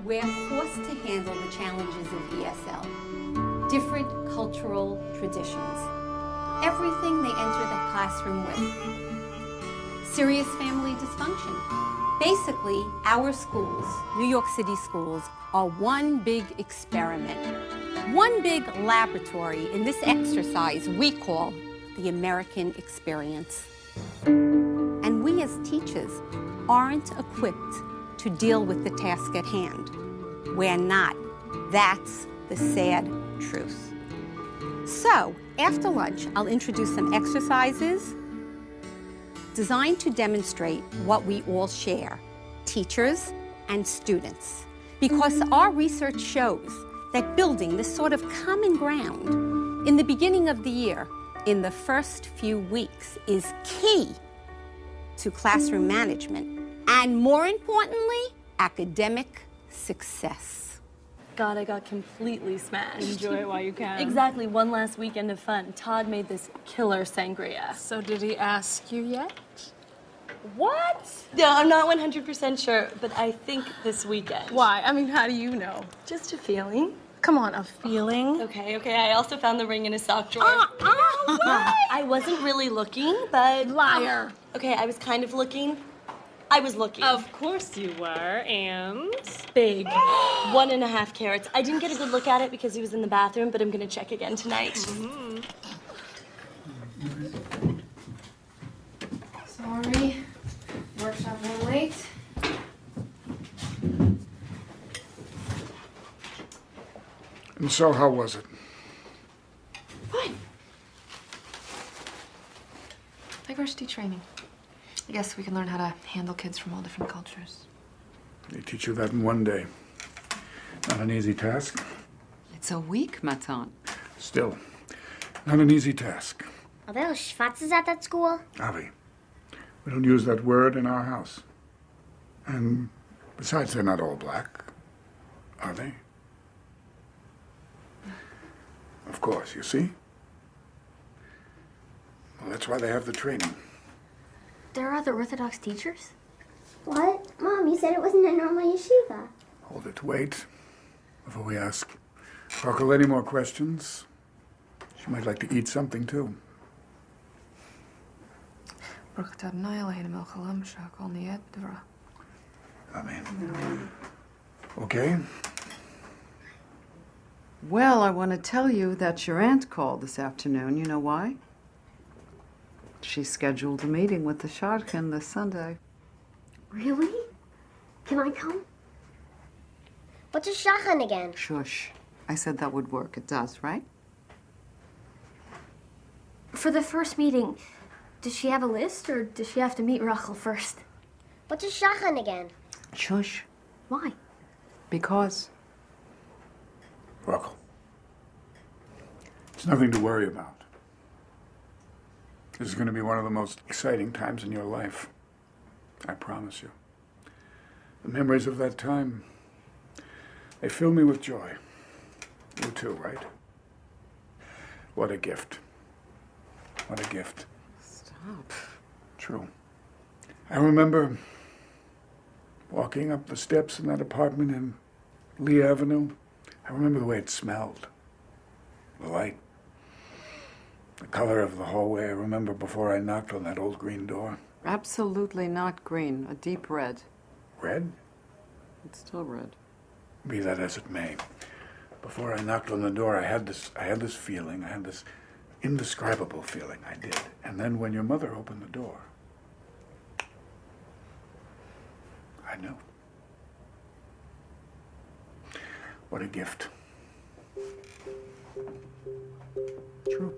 We're forced to handle the challenges of ESL. Different cultural traditions. Everything they enter the classroom with. Serious family dysfunction. Basically, our schools, New York City schools, are one big experiment. One big laboratory in this exercise we call the American experience. And we as teachers aren't equipped to deal with the task at hand. We're not. That's the sad truth. So, after lunch, I'll introduce some exercises designed to demonstrate what we all share, teachers and students. Because our research shows that building this sort of common ground in the beginning of the year, in the first few weeks, is key to classroom management and, more importantly, academic success. God, I got completely smashed. Enjoy it while you can. Exactly, one last weekend of fun. Todd made this killer sangria. So did he ask you yet? What? No, I'm not 100% sure, but I think this weekend. Why? I mean, how do you know? Just a feeling. Come on, a feeling? Okay, I also found the ring in his sock drawer. Why? I wasn't really looking, but... Liar. Okay, I was kind of looking. I was looking. Of course you were, and? Big. 1.5 carats. I didn't get a good look at it because he was in the bathroom, but I'm gonna check again tonight. Mm-hmm. Sorry. Workshop ran late. And so, how was it? Fine. Diversity training. I guess we can learn how to handle kids from all different cultures. They teach you that in one day. Not an easy task. It's a week, ma tante. Still, not an easy task. Are there schwarzes at that school? Avi, we don't use that word in our house. And besides, they're not all black, are they? Of course, you see? Well, that's why they have the training. There are other Orthodox teachers? What? Mom, you said it wasn't a normal yeshiva. Hold it, wait. Before we ask Rachel any more questions, she might like to eat something too. Amen. Okay? Well, I want to tell you that your aunt called this afternoon. You know why? She scheduled a meeting with the Shadchan this Sunday. Really? Can I come? What's a shachan again? Shush. I said that would work. It does, right? For the first meeting, does she have a list or does she have to meet Rachel first? What's a shachan again? Shush. Why? Because. Rachel, it's nothing to worry about. This is going to be one of the most exciting times in your life. I promise you. The memories of that time, they fill me with joy. You too, right? What a gift. What a gift. Stop. True. I remember walking up the steps in that apartment in Lee Avenue. I remember the way it smelled. The light. The color of the hallway I remember before I knocked on that old green door. Absolutely not green, a deep red. Red? It's still red. Be that as it may. Before I knocked on the door, I had this feeling, I had this indescribable feeling, I did. And then when your mother opened the door, I knew. What a gift. True.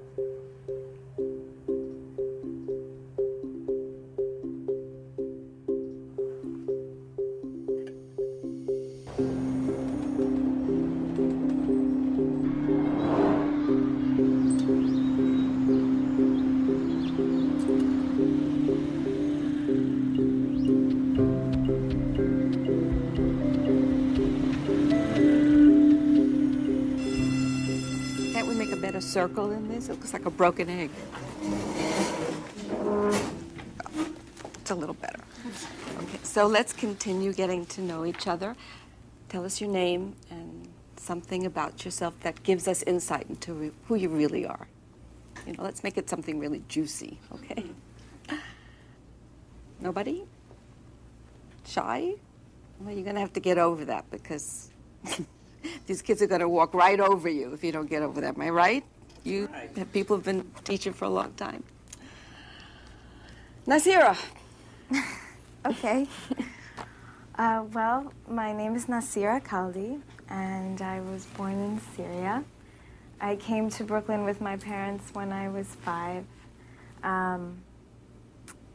Can't we make a better circle in this? It looks like a broken egg. It's a little better. Okay, so let's continue getting to know each other. Tell us your name and something about yourself that gives us insight into who you really are. You know, let's make it something really juicy, okay? Nobody? Shy? Well, you're gonna have to get over that because these kids are gonna walk right over you if you don't get over that. Am I right? You have people who've been teaching for a long time. Nasira. Okay. Well, my name is Nasira Kaldi, and I was born in Syria. I came to Brooklyn with my parents when I was 5.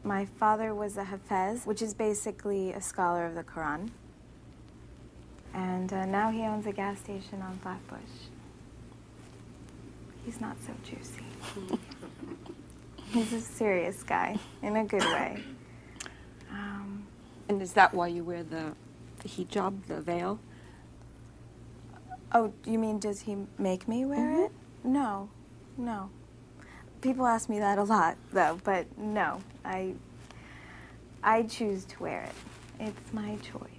My father was a Hafez, which is basically a scholar of the Quran. And now he owns a gas station on Flatbush. He's not so juicy. He's a serious guy, in a good way. And is that why you wear the hijab, the veil? Oh, you mean does he make me wear it? No, no. People ask me that a lot, though, but no. I choose to wear it. It's my choice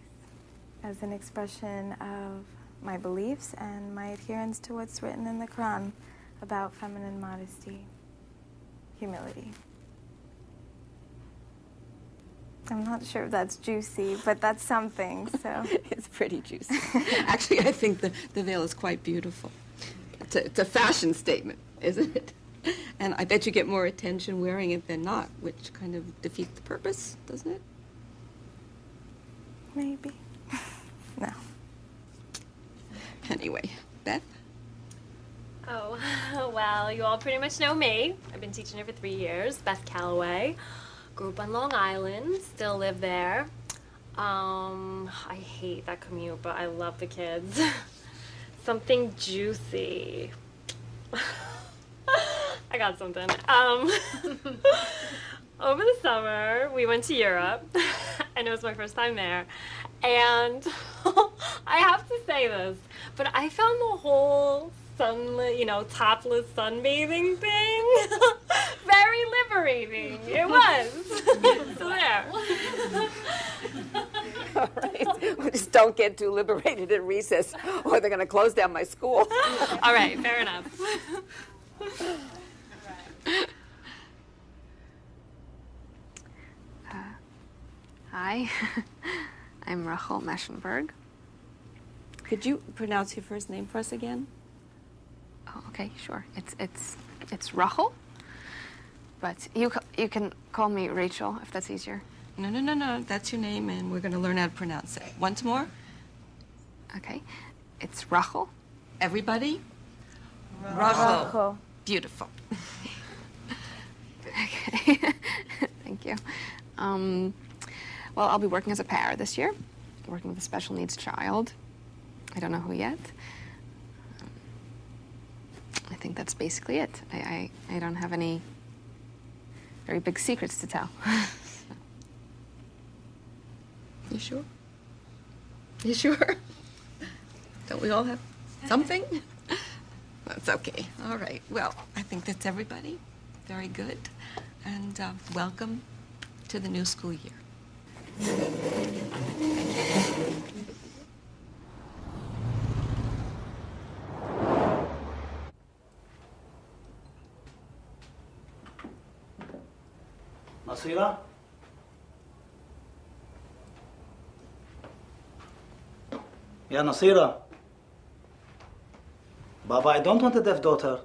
as an expression of my beliefs and my adherence to what's written in the Quran about feminine modesty, humility. I'm not sure if that's juicy, but that's something, so. It's pretty juicy. Actually, I think the veil is quite beautiful. It's a fashion statement, isn't it? And I bet you get more attention wearing it than not, which kind of defeats the purpose, doesn't it? Maybe. No. Anyway, Beth? Oh, well, you all pretty much know me. I've been teaching here for 3 years. Beth Calloway. Grew up on Long Island, still live there. I hate that commute, but I love the kids. Something juicy. I got something. Over the summer, we went to Europe, and it was my first time there. And I have to say this, but I found the whole sunlit, topless sunbathing thing very liberating. It was. So there. All right. Well, just don't get too liberated at recess, or they're going to close down my school. All right, fair enough. Hi, I'm Rachel Meschenberg. Could you pronounce your first name for us again? Oh, okay, sure. It's Rachel, but you can call me Rachel if that's easier. No. That's your name, and we're going to learn how to pronounce it. Once more. Okay, it's Rachel. Everybody? Rachel. Beautiful. Okay, thank you. Well, I'll be working as a para this year, working with a special needs child. I don't know who yet. I think that's basically it. I don't have any very big secrets to tell. You sure? You sure? Don't we all have something? That's okay. All right. Well, I think that's everybody. Very good. And welcome to the new school year. Nasira? Yeah, Nasira. Baba, I don't want a deaf daughter.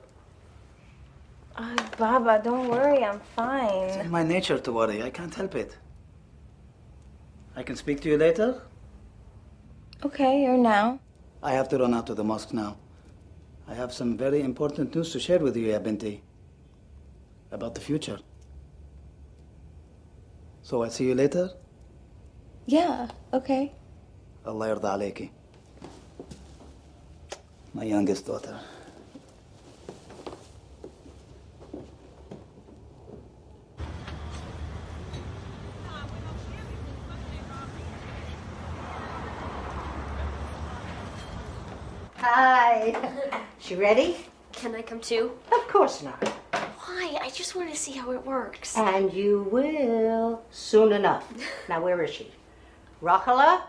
Baba, don't worry, I'm It's fine. in my nature to worry. I can't help it. I can speak to you later? Okay, or now? I have to run out to the mosque now. I have some very important news to share with you, ya binti. About the future. So I'll see you later? Yeah, okay. Allah yarda alayki. My youngest daughter. Hi. She ready? Can I come too? Of course not. Why? I just want to see how it works. And you will soon enough. Now, where is she? Rachala?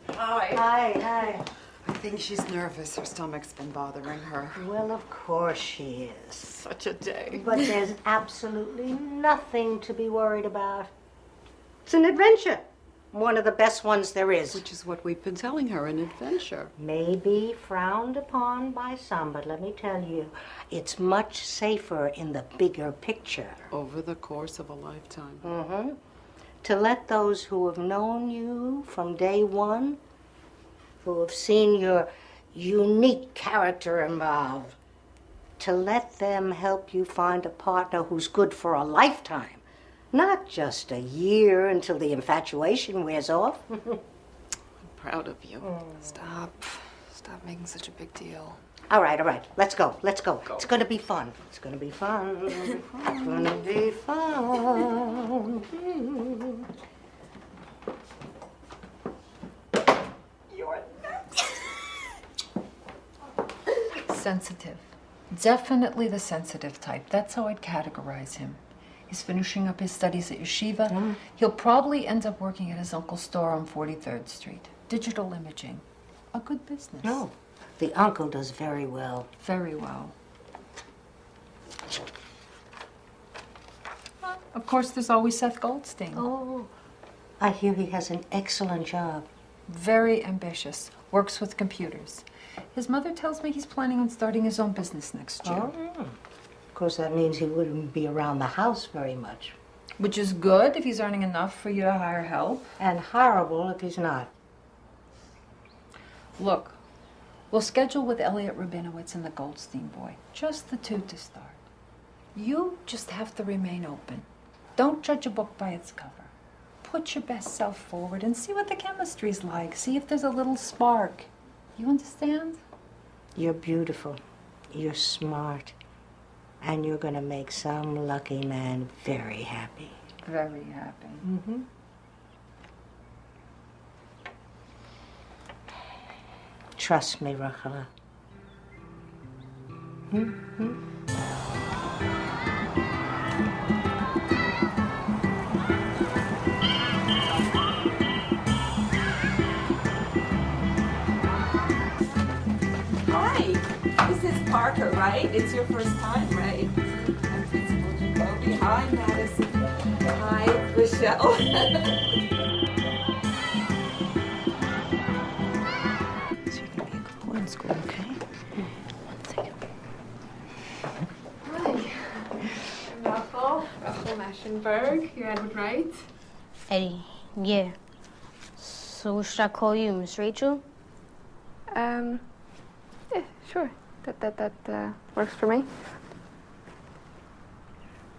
Hi. I think she's nervous. Her stomach's been bothering her. Well, of course she is. Such a day. But there's absolutely nothing to be worried about. It's an adventure. One of the best ones there is. Which is what we've been telling her, an adventure. Maybe frowned upon by some, but let me tell you, it's much safer in the bigger picture. Over the course of a lifetime. Mm-hmm. To let those who have known you from day one, who have seen your unique character evolve, to let them help you find a partner who's good for a lifetime. Not just a year until the infatuation wears off. I'm proud of you. Stop making such a big deal. All right. Let's go. It's going to be fun. It's going to be fun. It's going to be fun. You're Sensitive. Definitely the sensitive type. That's how I'd categorize him. He's finishing up his studies at yeshiva. He'll probably end up working at his uncle's store on 43rd Street. Digital imaging. A good business. No, the uncle does very well. Very well. Of course, there's always Seth Goldstein. Oh, I hear he has an excellent job. Very ambitious. Works with computers. His mother tells me he's planning on starting his own business next year. Oh. Of course, that means he wouldn't be around the house very much. Which is good if he's earning enough for you to hire help. And horrible if he's not. Look, we'll schedule with Elliot Rabinowitz and the Goldstein boy. Just the two to start. You just have to remain open. Don't judge a book by its cover. Put your best self forward and see what the chemistry's like. See if there's a little spark. You understand? You're beautiful. You're smart. And you're going to make some lucky man very happy. Very happy. Mm-hmm. Trust me, Rachala. Mm-hmm. Hi, this is Parker, right? It's your first time, right? I'm Principal Jacoby. Hi, Madison. Hi, Rochelle. So you're going to be a good boy in school, okay? One second. Hi. Rachel Maschenberg. You're Edward Wright. Eddie, yeah. So should I call you Miss Rachel? Yeah, sure. That works for me.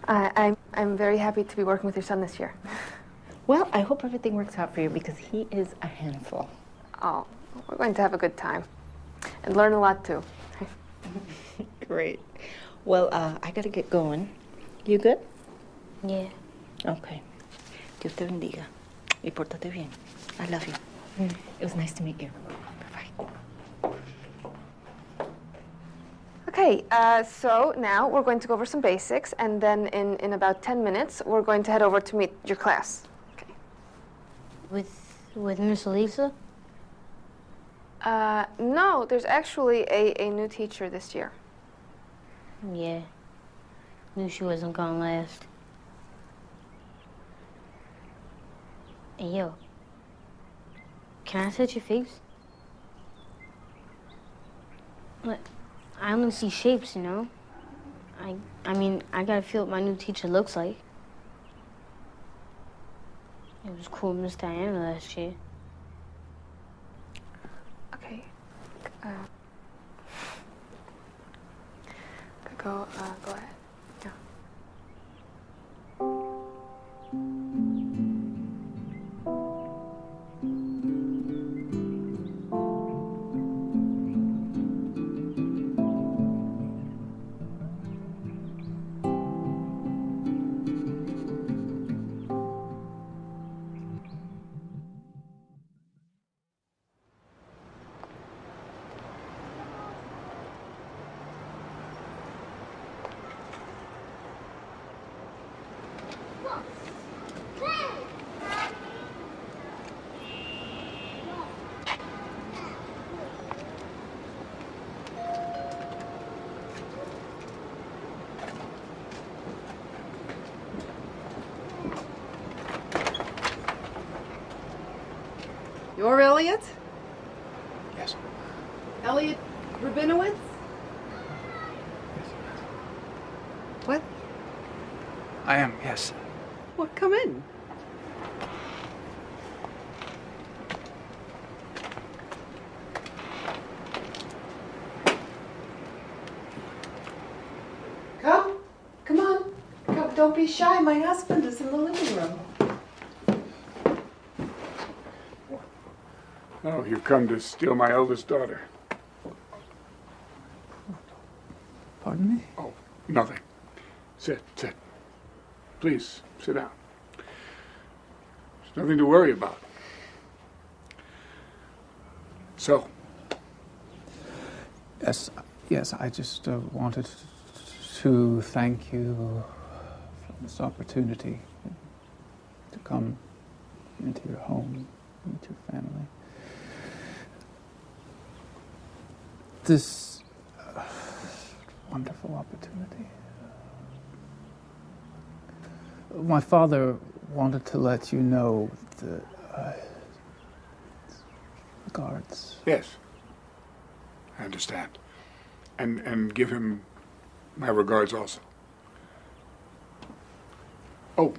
I'm very happy to be working with your son this year. Well, I hope everything works out for you because he is a handful. Oh, we're going to have a good time and learn a lot too. Great. Well, I gotta get going. You good? Yeah. Okay. Dios te bendiga. Y pórtate bien. I love you. It was nice to meet you. Bye-bye. Okay, so now we're going to go over some basics, and then in about 10 minutes, we're going to head over to meet your class. Okay. With Miss Elisa? No, there's actually a new teacher this year. Yeah. Knew she wasn't gonna last. Hey, yo. Can I touch your face? Look, I only see shapes, you know? I mean, I gotta feel what my new teacher looks like. It was cool, Miss Diana, last year. Okay. Go ahead. Yeah. You're Elliot? Yes. Elliot Rabinowitz? What? I am, yes. Well, come in. Come. Come on. Come, don't be shy. My husband is in the living room. Oh, you've come to steal my eldest daughter. Pardon me? Oh, nothing. Sit. Please, sit down. There's nothing to worry about. So? Yes, I just wanted to thank you for this opportunity to come into your home, meet your family. This wonderful opportunity. My father wanted to let you know that regards. Yes. I understand. And give him my regards also. Oh.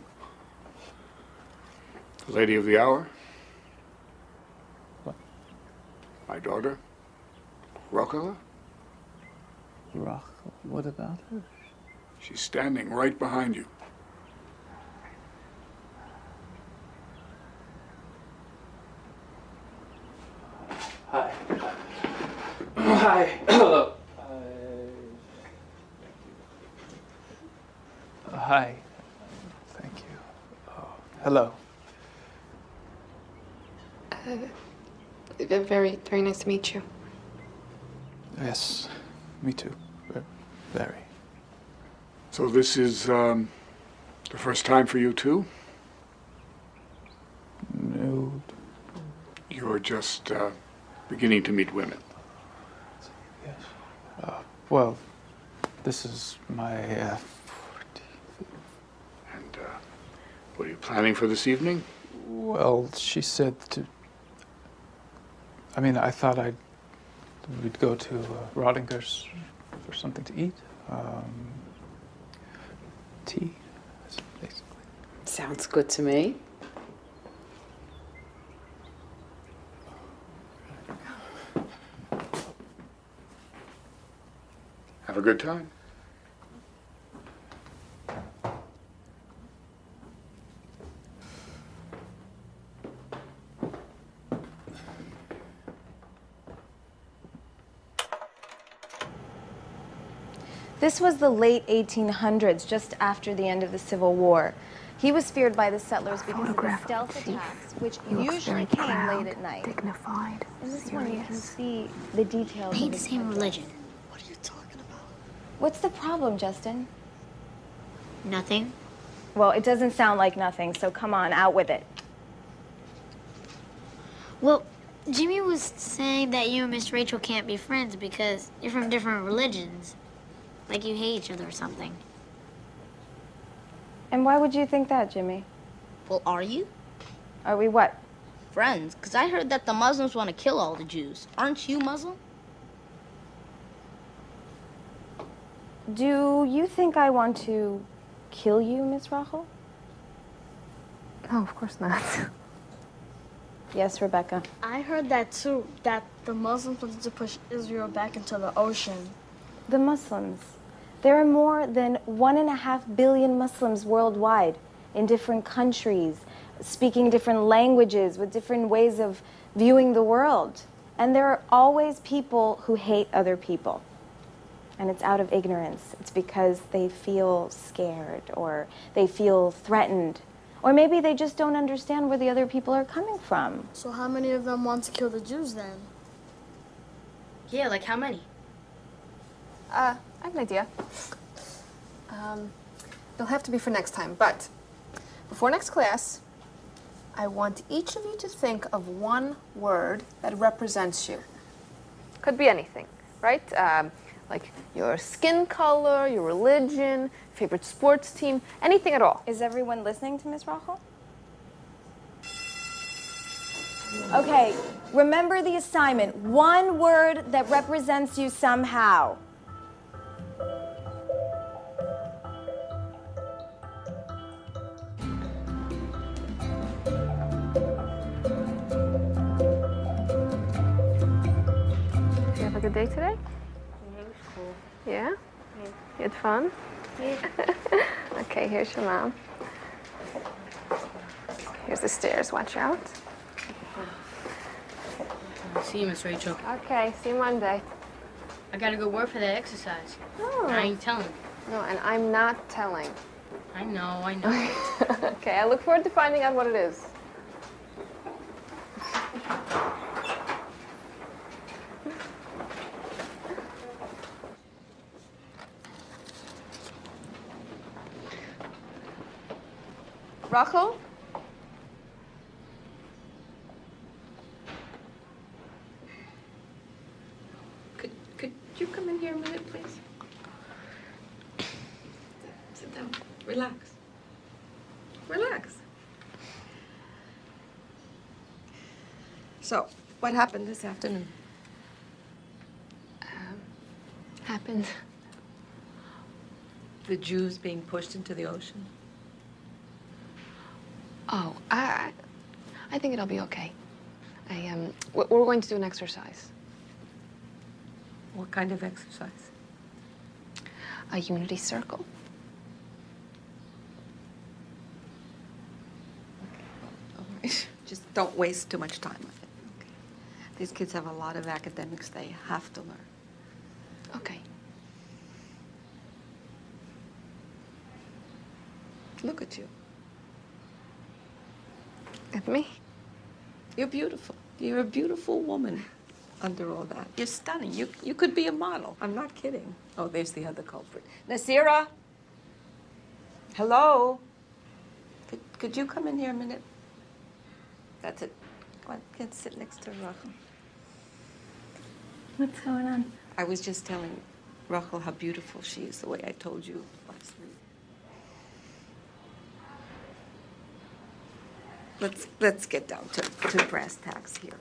The lady of the hour? What? My daughter? Roccola? Rachel, what about her? She's standing right behind you. Hi. Hi. Hello. Hi. Thank you. Oh, hello. Very, very nice to meet you. Yes, me too. Very. So this is the first time for you too? No. You're just beginning to meet women. Yes. Well, this is my And what are you planning for this evening? well, she said to. I mean, I thought we'd go to Rodinger's for something to eat. Tea, basically. Sounds good to me. Have a good time. This was the late 1800s, just after the end of the Civil War. He was feared by the settlers because of the stealth attacks, which usually came late at night. Dignified. In this one, you can see the details. They of ain't the his same headdress. religion. What's the problem, Justin? Nothing. Well, it doesn't sound like nothing, so come on, out with it. Well, Jimmy was saying that you and Miss Rachel can't be friends because you're from different religions. Like you hate each other or something. And why would you think that, Jimmy? Well, are you? Are we what? Friends, because I heard that the Muslims want to kill all the Jews. Aren't you Muslim? Do you think I want to kill you, Miss Rachel? No, of course not. Yes, Rebecca. I heard that too, that the Muslims wanted to push Israel back into the ocean. The Muslims. There are more than 1.5 billion Muslims worldwide in different countries, speaking different languages with different ways of viewing the world. And there are always people who hate other people. And it's out of ignorance. It's because they feel scared or they feel threatened. Or maybe they just don't understand where the other people are coming from. So how many of them want to kill the Jews then? Yeah, like how many? I have an idea. It'll have to be for next time, but before next class, I want each of you to think of one word that represents you. Could be anything, right? Like your skin color, your religion, favorite sports team, anything at all. Is everyone listening to Miss Rachel? Okay, remember the assignment. One word that represents you somehow. Did you have a good day today? It was cool. Yeah? You had fun? Yeah. Okay, here's your mom. Here's the stairs, watch out. See you, Miss Rachel. Okay, see you Monday. I gotta go work for that exercise. Oh. I ain't telling. No, and I'm not telling. I know, I know. Okay, I look forward to finding out what it is. Rachel? Could you come in here a minute, please? Sit down. Relax. Relax. So, what happened this afternoon? Happened. The Jews being pushed into the ocean? Oh, I think it'll be okay. We're going to do an exercise. What kind of exercise? A unity circle. All right. Just don't waste too much time on it. Okay. These kids have a lot of academics they have to learn. Okay. Look at you. At me? You're beautiful. You're a beautiful woman under all that. You're stunning. You could be a model. I'm not kidding. Oh, there's the other culprit. Nasira? Hello? Could you come in here a minute? That's it. Go on, get sit next to Rachel. What's going on? I was just telling Rachel how beautiful she is, the way I told you last week. Let's get down to brass tacks here.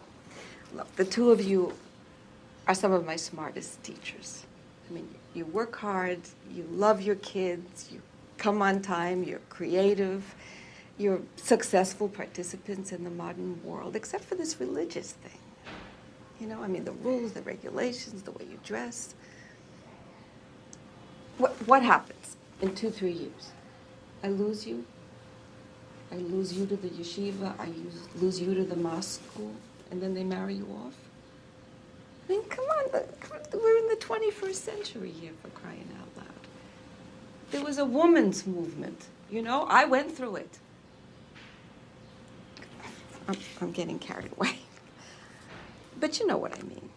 Look, the two of you are some of my smartest teachers. I mean, you work hard, you love your kids, you come on time, you're creative, you're successful participants in the modern world, except for this religious thing. You know, I mean, the rules, the regulations, the way you dress. What happens in 2-3 years? I lose you. I lose you to the yeshiva, I lose you to the mosque school, and then they marry you off? I mean, come on, we're in the 21st century here, for crying out loud. There was a women's movement, you know? I went through it. I'm getting carried away. But you know what I mean.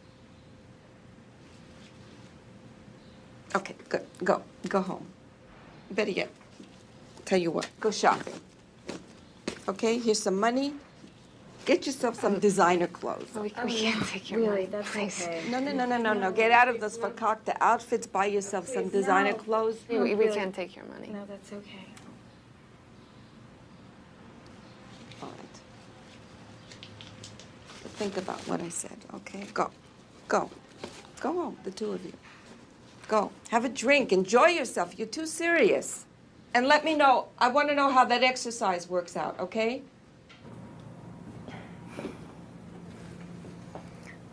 Okay, good. Go home. Better yet, tell you what, go shopping. Okay, here's some money. Get yourself some designer clothes. We can't take your money. That's okay. No. Get out of those fakakta outfits. Buy yourself some designer clothes. We can't take your money. No, that's okay. think about what I said, okay? Go. Go. Go home, the two of you. Go. Have a drink. Enjoy yourself. You're too serious. And let me know. I want to know how that exercise works out, okay?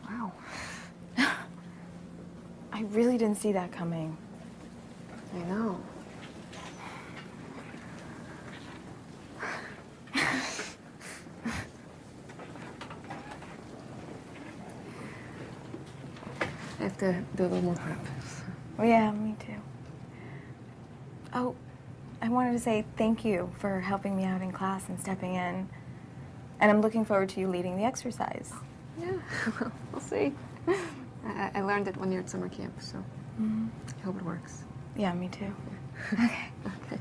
Wow. I really didn't see that coming. I know. I have to do a little more prep. Oh, yeah, me too. Oh, I wanted to say thank you for helping me out in class and stepping in. And I'm looking forward to you leading the exercise. Yeah, we'll see. I learned it 1 year at summer camp, so I hope it works. Yeah, me too. Okay. Okay.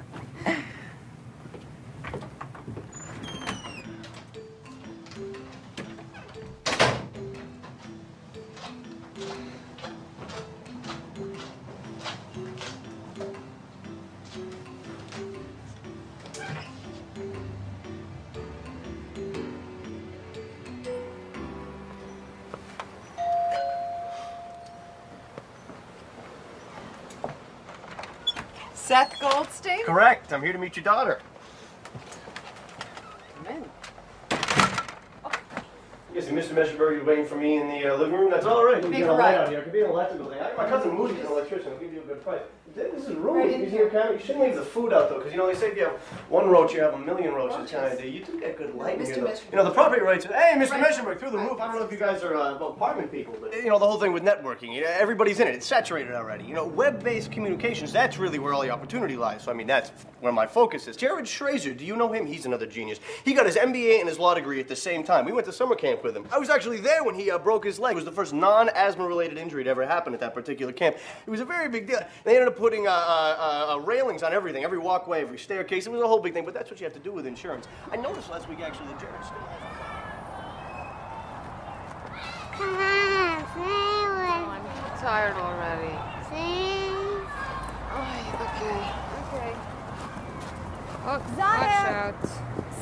Seth Goldstein? Correct. I'm here to meet your daughter. Come in. Yes, and Mr. Meschenberg, you're waiting for me in the living room? That's all right. You Make get a a light right. out here. It could be an electrical thing. My cousin Moody's an electrician. I'll give you a good price. This is rude. Right You in see your camera? You shouldn't leave the food out, though, because, you know, they say if you have one roach, you have a million roaches. Kind of day. You do get good light in Mr. here, though. Meschenberg. You know, the property rights... Hey, Mr. Right. Meschenberg, through the roof. I don't know if you guys are apartment people, but, you know, the whole thing with networking, everybody's in it. It's saturated already. You know, web-based communications, that's really where all the opportunity lies. So, I mean, that's where my focus is. Jared Schrazer, do you know him? He's another genius. He got his MBA and his law degree at the same time. We went to summer camp with him. I was actually there when he broke his leg. It was the first non-asthma-related injury to ever happen at that particular camp. It was a very big deal. They ended up putting railings on everything, every walkway, every staircase. It was a whole big thing, but that's what you have to do with insurance. I noticed last week, actually, that Jared still has... Come on, play with. I'm tired already. Please. Oh, okay. Oh, watch Zahir! out.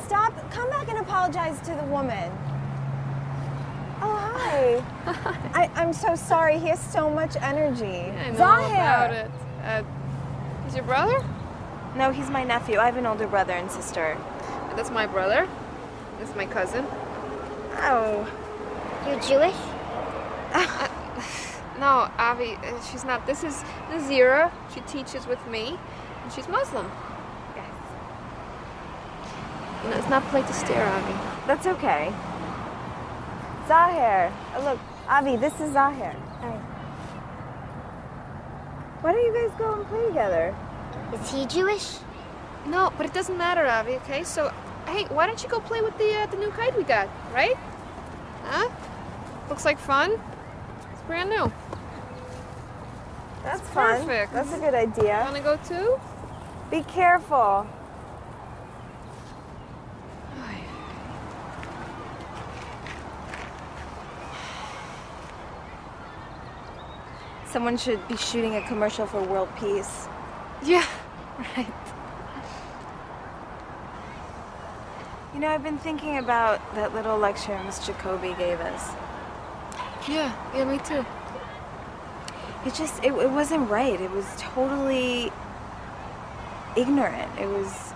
Stop. Come back and apologize to the woman. Oh, hi. I'm so sorry. He has so much energy. I know Zahir! about it. Is your brother? No, he's my nephew. I have an older brother and sister. That's my brother. That's my cousin. Oh. You're Jewish? No, Avi, she's not. This is Nazira. She teaches with me, and she's Muslim. Yes. You know, it's not polite to stare, Avi. That's okay. Zahir. Look, Avi, this is Zahir. Hi. Why don't you guys go and play together? Is he Jewish? No, but it doesn't matter, Avi, okay? So, hey, why don't you go play with the new kite we got, right? Huh? Looks like fun. It's brand new. That's fun. Perfect. That's a good idea. Wanna go too? Be careful. Someone should be shooting a commercial for world peace. Yeah, right. You know, I've been thinking about that little lecture Miss Jacoby gave us. Yeah, me too. It wasn't right. It was totally ignorant. It was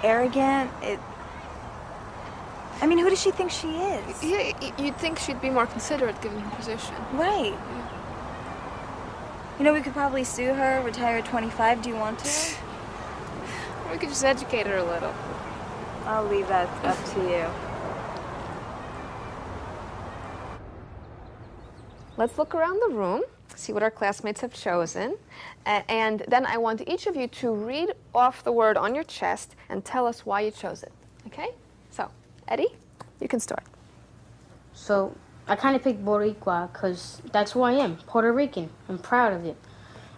arrogant. I mean, who does she think she is? Yeah, you'd think she'd be more considerate given her position. Right. You know, we could probably sue her, retire at 25. Do you want to? We could just educate her a little. I'll leave that up to you. Let's look around the room, see what our classmates have chosen, and then I want each of you to read off the word on your chest and tell us why you chose it, okay? So, Eddie, you can start. So, I kind of picked Boricua because that's who I am, Puerto Rican. I'm proud of it.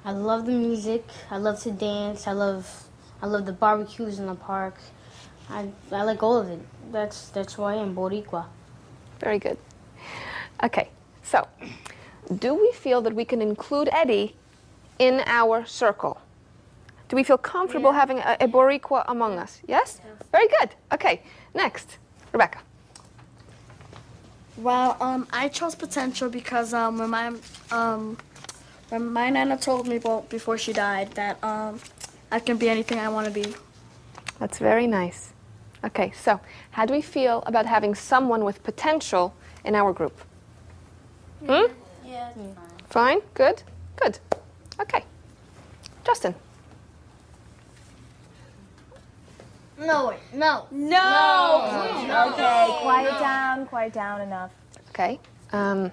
I love the music. I love to dance. I love the barbecues in the park. I like all of it. That's who I am, Boricua. Very good. Okay, so do we feel that we can include Eddie in our circle? Do we feel comfortable having a Boricua among us? Yes? Very good. Okay, next, Rebecca. Well, I chose potential because when my nana told me before she died that I can be anything I want to be. That's very nice. Okay, so how do we feel about having someone with potential in our group? Yeah, it's Fine? fine. Good? Good. Okay. Justin. No, wait, no. No! Okay, quiet down, enough. Okay. Why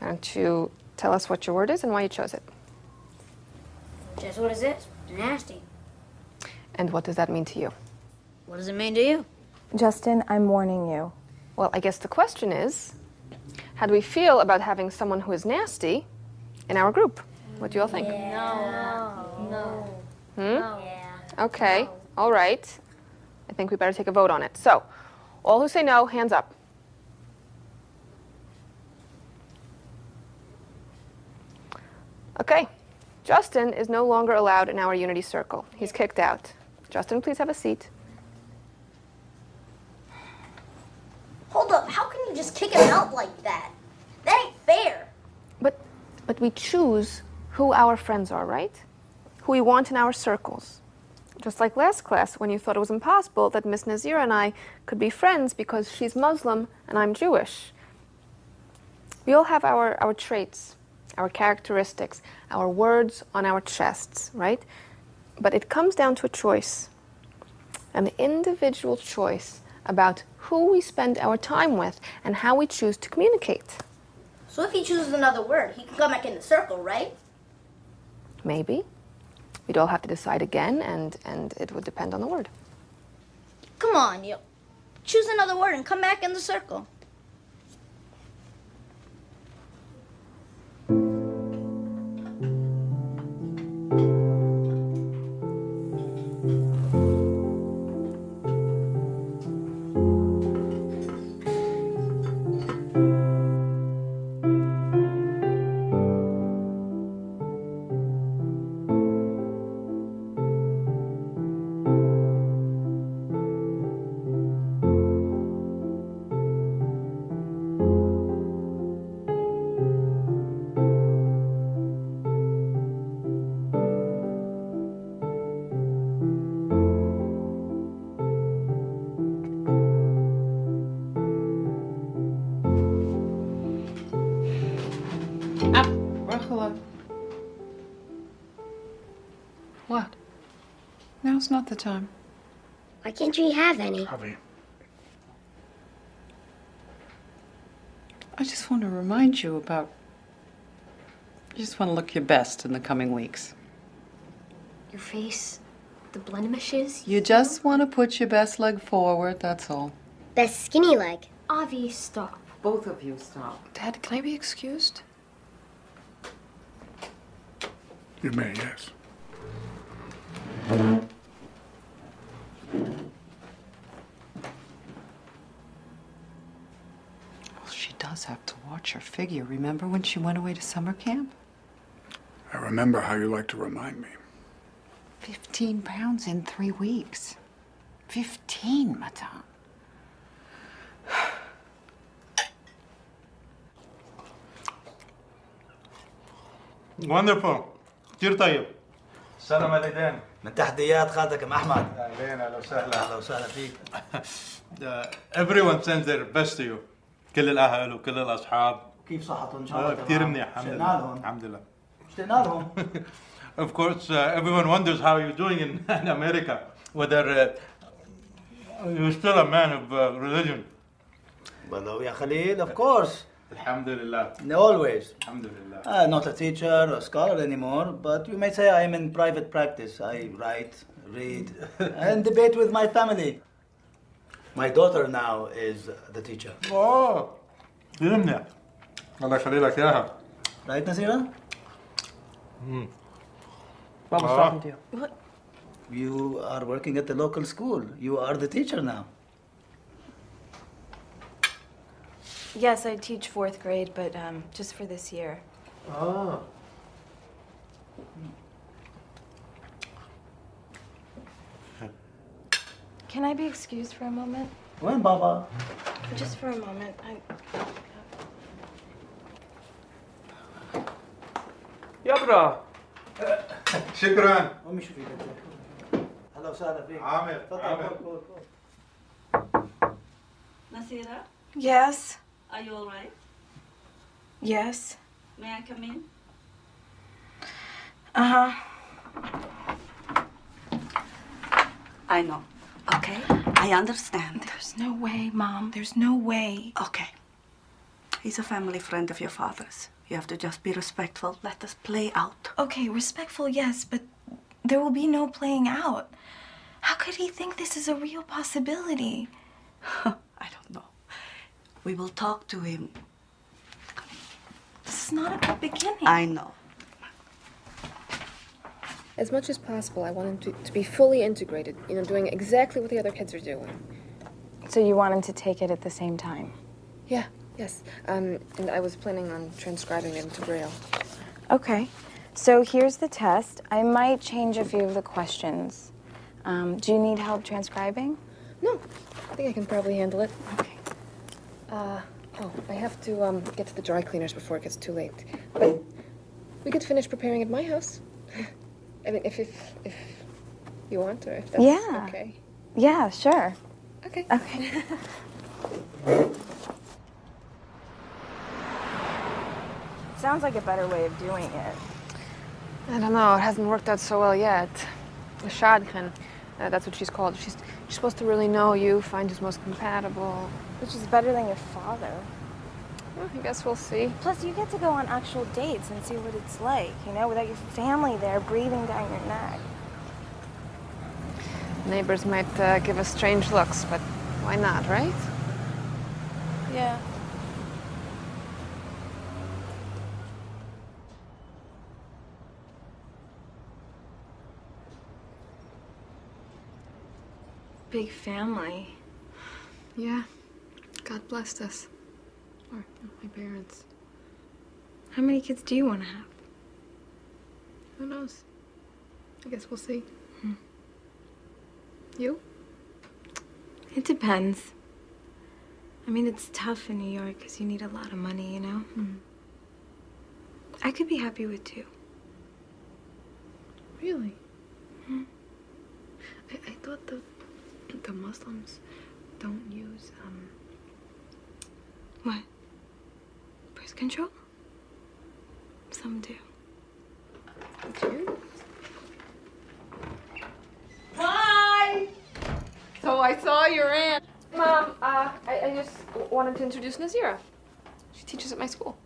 don't you tell us what your word is and why you chose it? Just what is this? Nasty. And what does that mean to you? What does it mean to you? Justin, I'm warning you. Well, I guess the question is, how do we feel about having someone who is nasty in our group? What do you all think? No. Hmm? Okay. All right. I think we better take a vote on it. So, all who say no, hands up. Okay. Justin is no longer allowed in our unity circle. He's kicked out. Justin, please have a seat. Hold up, how can you just kick him out like that? That ain't fair. But we choose who our friends are, right? Who we want in our circles. Just like last class, when you thought it was impossible that Miss Nazira and I could be friends because she's Muslim and I'm Jewish. We all have our traits, our characteristics, our words on our chests, right? But it comes down to a choice, an individual choice about who we spend our time with and how we choose to communicate. So if he chooses another word, he can come back in the circle, right? Maybe. We'd all have to decide again, and it would depend on the word. Come on, you. Choose another word and come back in the circle. What? Now's not the time. Why can't we have any? Javi. I just want to remind you about... You just want to look your best in the coming weeks. Your face, the blemishes. You just want to put your best leg forward, that's all. Best skinny leg. Avi, stop. Both of you stop. Dad, can I be excused? You may, yes. Well, she does have to watch her figure. Remember when she went away to summer camp? I remember how you like to remind me. 15 pounds in 3 weeks. 15, madame. Wonderful. كتير طيب. سلام عليكم. من تحديات خالتك ام احمد. اهلين اهلا وسهلا. اهلا وسهلا فيك. Everyone sends their best to you. كل الاهل وكل الاصحاب. كيف صحتهم ان شاء الله؟ كتير منيح الحمد اشتقنا لله. لهم. الحمد لله. اشتقنا لهم. Of course, everyone wonders how you're doing in America. Whether you're still a man of religion. Well, يا خليل, of course. Alhamdulillah. Always. Alhamdulillah. Not a teacher or scholar anymore, but you may say I am in private practice. I write, read, and debate with my family. My daughter now is the teacher. Oh, كتير منيح. الله يخلي لك إياها. Right, Nazira? What was talking to you? What? You are working at the local school. You are the teacher now. Yes, I teach 4th grade, but just for this year. Oh. Can I be excused for a moment? When, Baba? Just for a moment. يبرا. شكرا. قومي شوفي بنتك. اهلا وسهلا فيك. عامر. تفضل. Nasira, Yes. are you all right? Yes. May I come in? Uh-huh. I know. Okay? I understand. There's no way, Mom. There's no way. Okay. He's a family friend of your father's. You have to just be respectful. Let us play out. Okay, respectful, yes, but there will be no playing out. How could he think this is a real possibility? I don't know. We will talk to him. This is not a good beginning. I know. As much as possible, I want him to be fully integrated, doing exactly what the other kids are doing. So you want him to take it at the same time? Yeah, yes. And I was planning on transcribing it into Braille. Okay. So here's the test. I might change a few of the questions. Do you need help transcribing? No. I think I can probably handle it. Okay. I have to get to the dry cleaners before it gets too late. But we could finish preparing at my house. I mean, if you want, or if that's okay. Yeah, sure. Okay. Okay. Sounds like a better way of doing it. I don't know. It hasn't worked out so well yet. The shadchan, that's what she's called. She's supposed to really know you, find who's most compatible. Which is better than your father. Well, I guess we'll see. Plus, you get to go on actual dates and see what it's like, without your family there breathing down your neck. Neighbors might give us strange looks, but why not, right? Yeah. Big family. Yeah. God blessed us. Or my parents. How many kids do you want to have? Who knows? I guess we'll see. You? It depends. I mean, it's tough in New York because you need a lot of money, I could be happy with 2. Really? I thought the Muslims don't use, What? Birth control? Some do. Do? Hi! So I saw your aunt. Mom, I just wanted to introduce Nazira. She teaches at my school.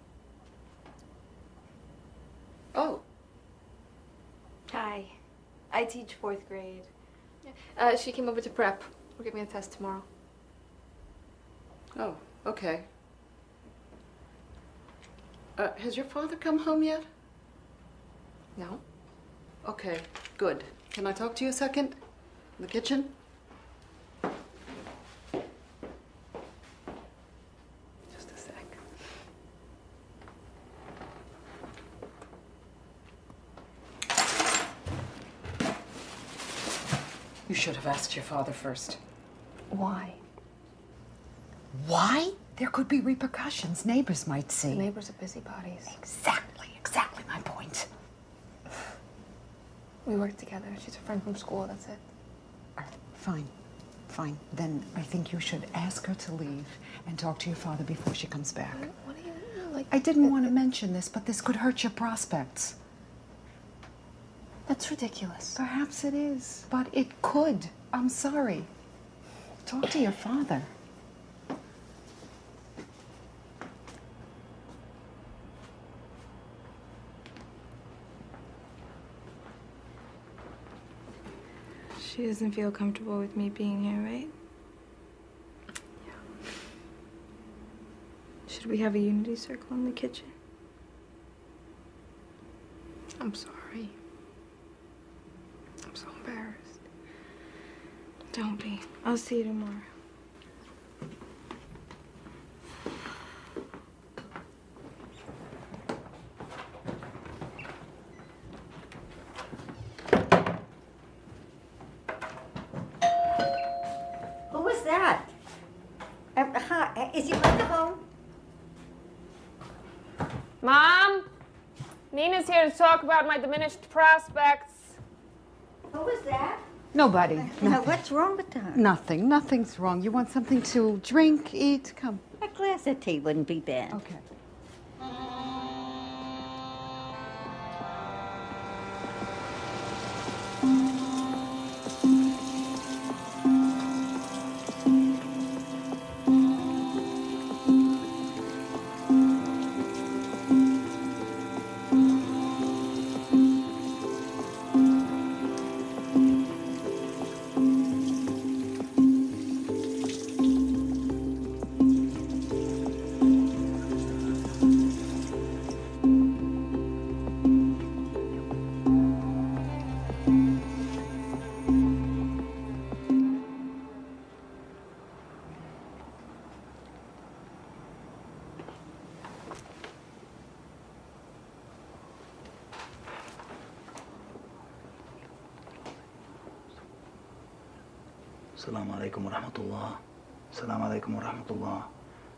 Oh. Hi. I teach 4th grade. She came over to prep. We're giving a test tomorrow. Oh, okay. Has your father come home yet? No. Okay, good. Can I talk to you a second? In the kitchen? Just a sec. You should have asked your father first. Why? Why? There could be repercussions. Neighbors might see. The neighbors are busybodies. Exactly my point. We work together. She's a friend from school, that's it. Fine. Then I think you should ask her to leave and talk to your father before she comes back. What do you like? I didn't want to mention this, but this could hurt your prospects. That's ridiculous. Perhaps it is, but it could. I'm sorry. Talk to your father. She doesn't feel comfortable with me being here, right? Yeah. Should we have a unity circle in the kitchen? I'm sorry. I'm so embarrassed. Don't be. I'll see you tomorrow. Who was that? Is your mother home? Mom? Me? Dean is here to talk about my diminished prospects. Who was that? Nobody. Now, what's wrong with her? Nothing. Nothing's wrong. You want something to drink, eat? Come. A glass of tea wouldn't be bad. Okay. السلام عليكم ورحمة الله. السلام عليكم ورحمة الله.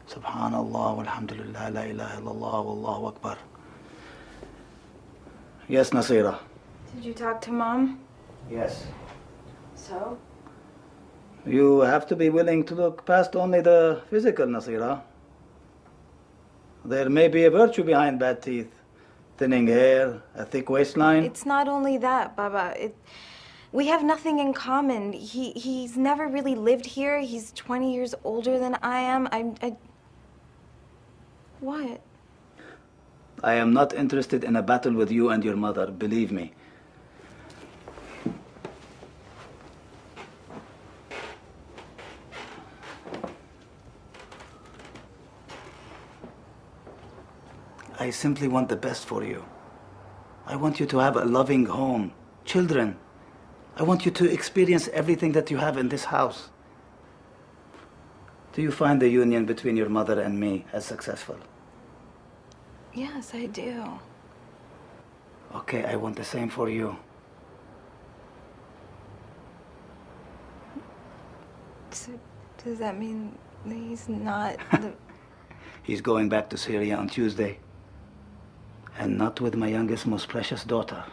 سبحان الله والحمد لله لا إله إلا الله والله أكبر. Yes, Nasira. Did you talk to Mom? Yes. So? You have to be willing to look past only the physical, Nasira. There may be a virtue behind bad teeth. Thinning hair, a thick waistline. It's not only that, Baba. We have nothing in common. He's never really lived here. He's 20 years older than I am. What? I am not interested in a battle with you and your mother, believe me. I simply want the best for you. I want you to have a loving home, children. I want you to experience everything that you have in this house. Do you find the union between your mother and me as successful? Yes, I do. Okay, I want the same for you. So, does that mean that he's not the... He's going back to Syria on Tuesday. And not with my youngest, most precious daughter.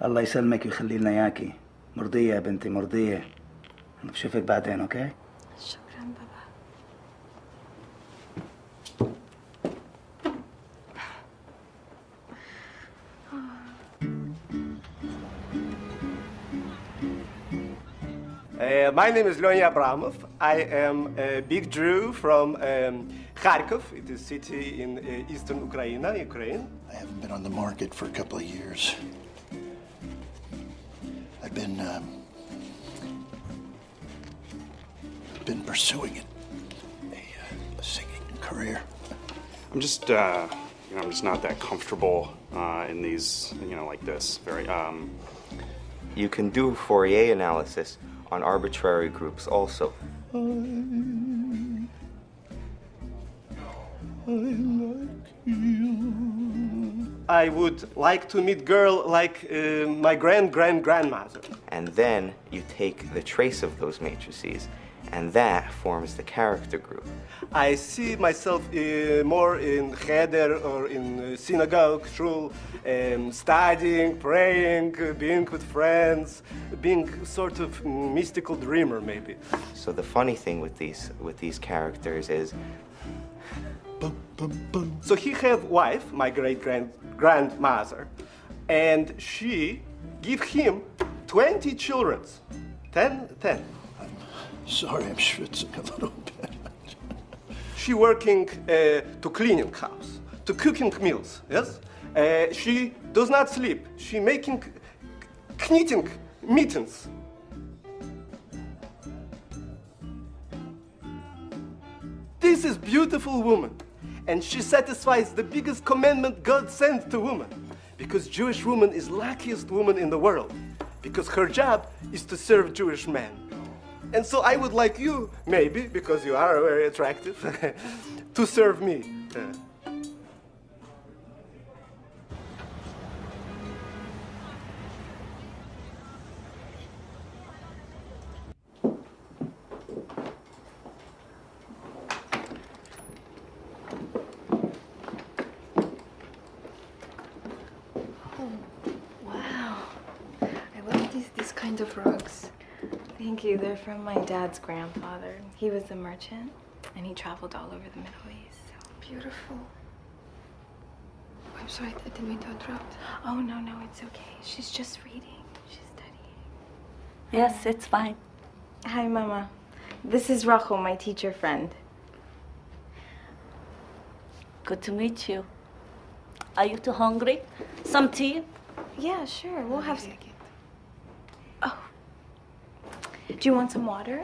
الله يسلمك ويخلي لنا اياكي. مرضية يا بنتي مرضية. بشوفك بعدين اوكي؟ شكرا بابا. My name is Lyonya Abramov. I am a big Jew from Kharkov. It is a city in eastern Ukraine. I haven't been on the market for a couple of years. I've been pursuing it, a singing career. I'm just, I'm just not that comfortable in these, like this. You can do Fourier analysis on arbitrary groups also. I would like to meet girl like my grandmother. And then you take the trace of those matrices, and that forms the character group. I see myself more in cheder or in synagogue, shul, studying, praying, being with friends, being sort of mystical dreamer maybe. So the funny thing with these characters is, so he have wife, my grandmother, and she give him 20 children. 10. Sorry, I'm schwitzing a little bit. She working to cleaning house, to cooking meals, yes? She does not sleep. She making, knitting mittens. This is beautiful woman, and she satisfies the biggest commandment God sent to woman, because Jewish woman is luckiest woman in the world, because her job is to serve Jewish men. And so I would like you, maybe, because you are very attractive, to serve me. kind of rugs? Thank you. They're from my dad's grandfather. He was a merchant, and he traveled all over the Middle East. Beautiful. I'm sorry, I didn't mean to interrupt. Oh, no, it's okay. She's just reading. She's studying. Yes, it's fine. Hi, Mama. This is Rachel, my teacher friend. Good to meet you. Are you too hungry? Some tea? Yeah, sure. We'll have some. Oh. Do you want some water?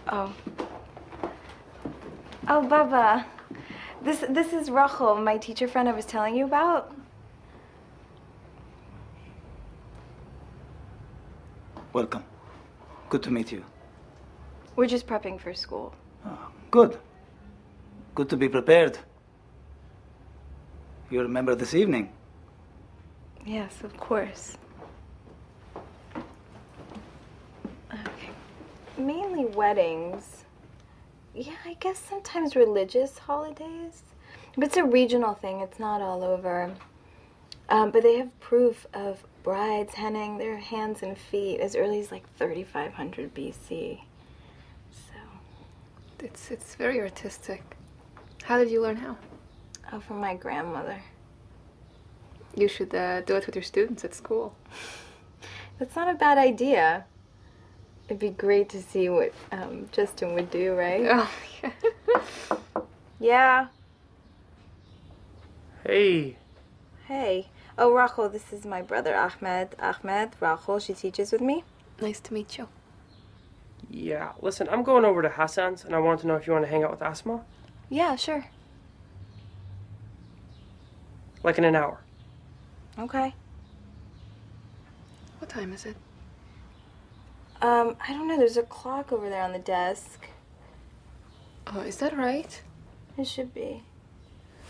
Oh. Oh, Baba. This is Rachel, my teacher friend I was telling you about. Welcome. Good to meet you. We're just prepping for school. Good. Good to be prepared. You remember this evening? Yes, of course. Okay. Mainly weddings. Yeah, I guess sometimes religious holidays. But it's a regional thing. It's not all over. But they have proof of brides henning their hands and feet as early as like 3500 BC. It's very artistic. How did you learn how? Oh, from my grandmother. You should do it with your students at school. That's not a bad idea. It'd be great to see what Justin would do, right? Oh, yeah. Yeah. Hey. Hey. Oh, Rachel, this is my brother, Ahmed. Ahmed, Rachel, she teaches with me. Nice to meet you. Yeah, listen, I'm going over to Hassan's, and I want to know if you want to hang out with Asma. Yeah, sure. Like in an hour. Okay. What time is it? I don't know. There's a clock over there on the desk. Oh, is that right? It should be.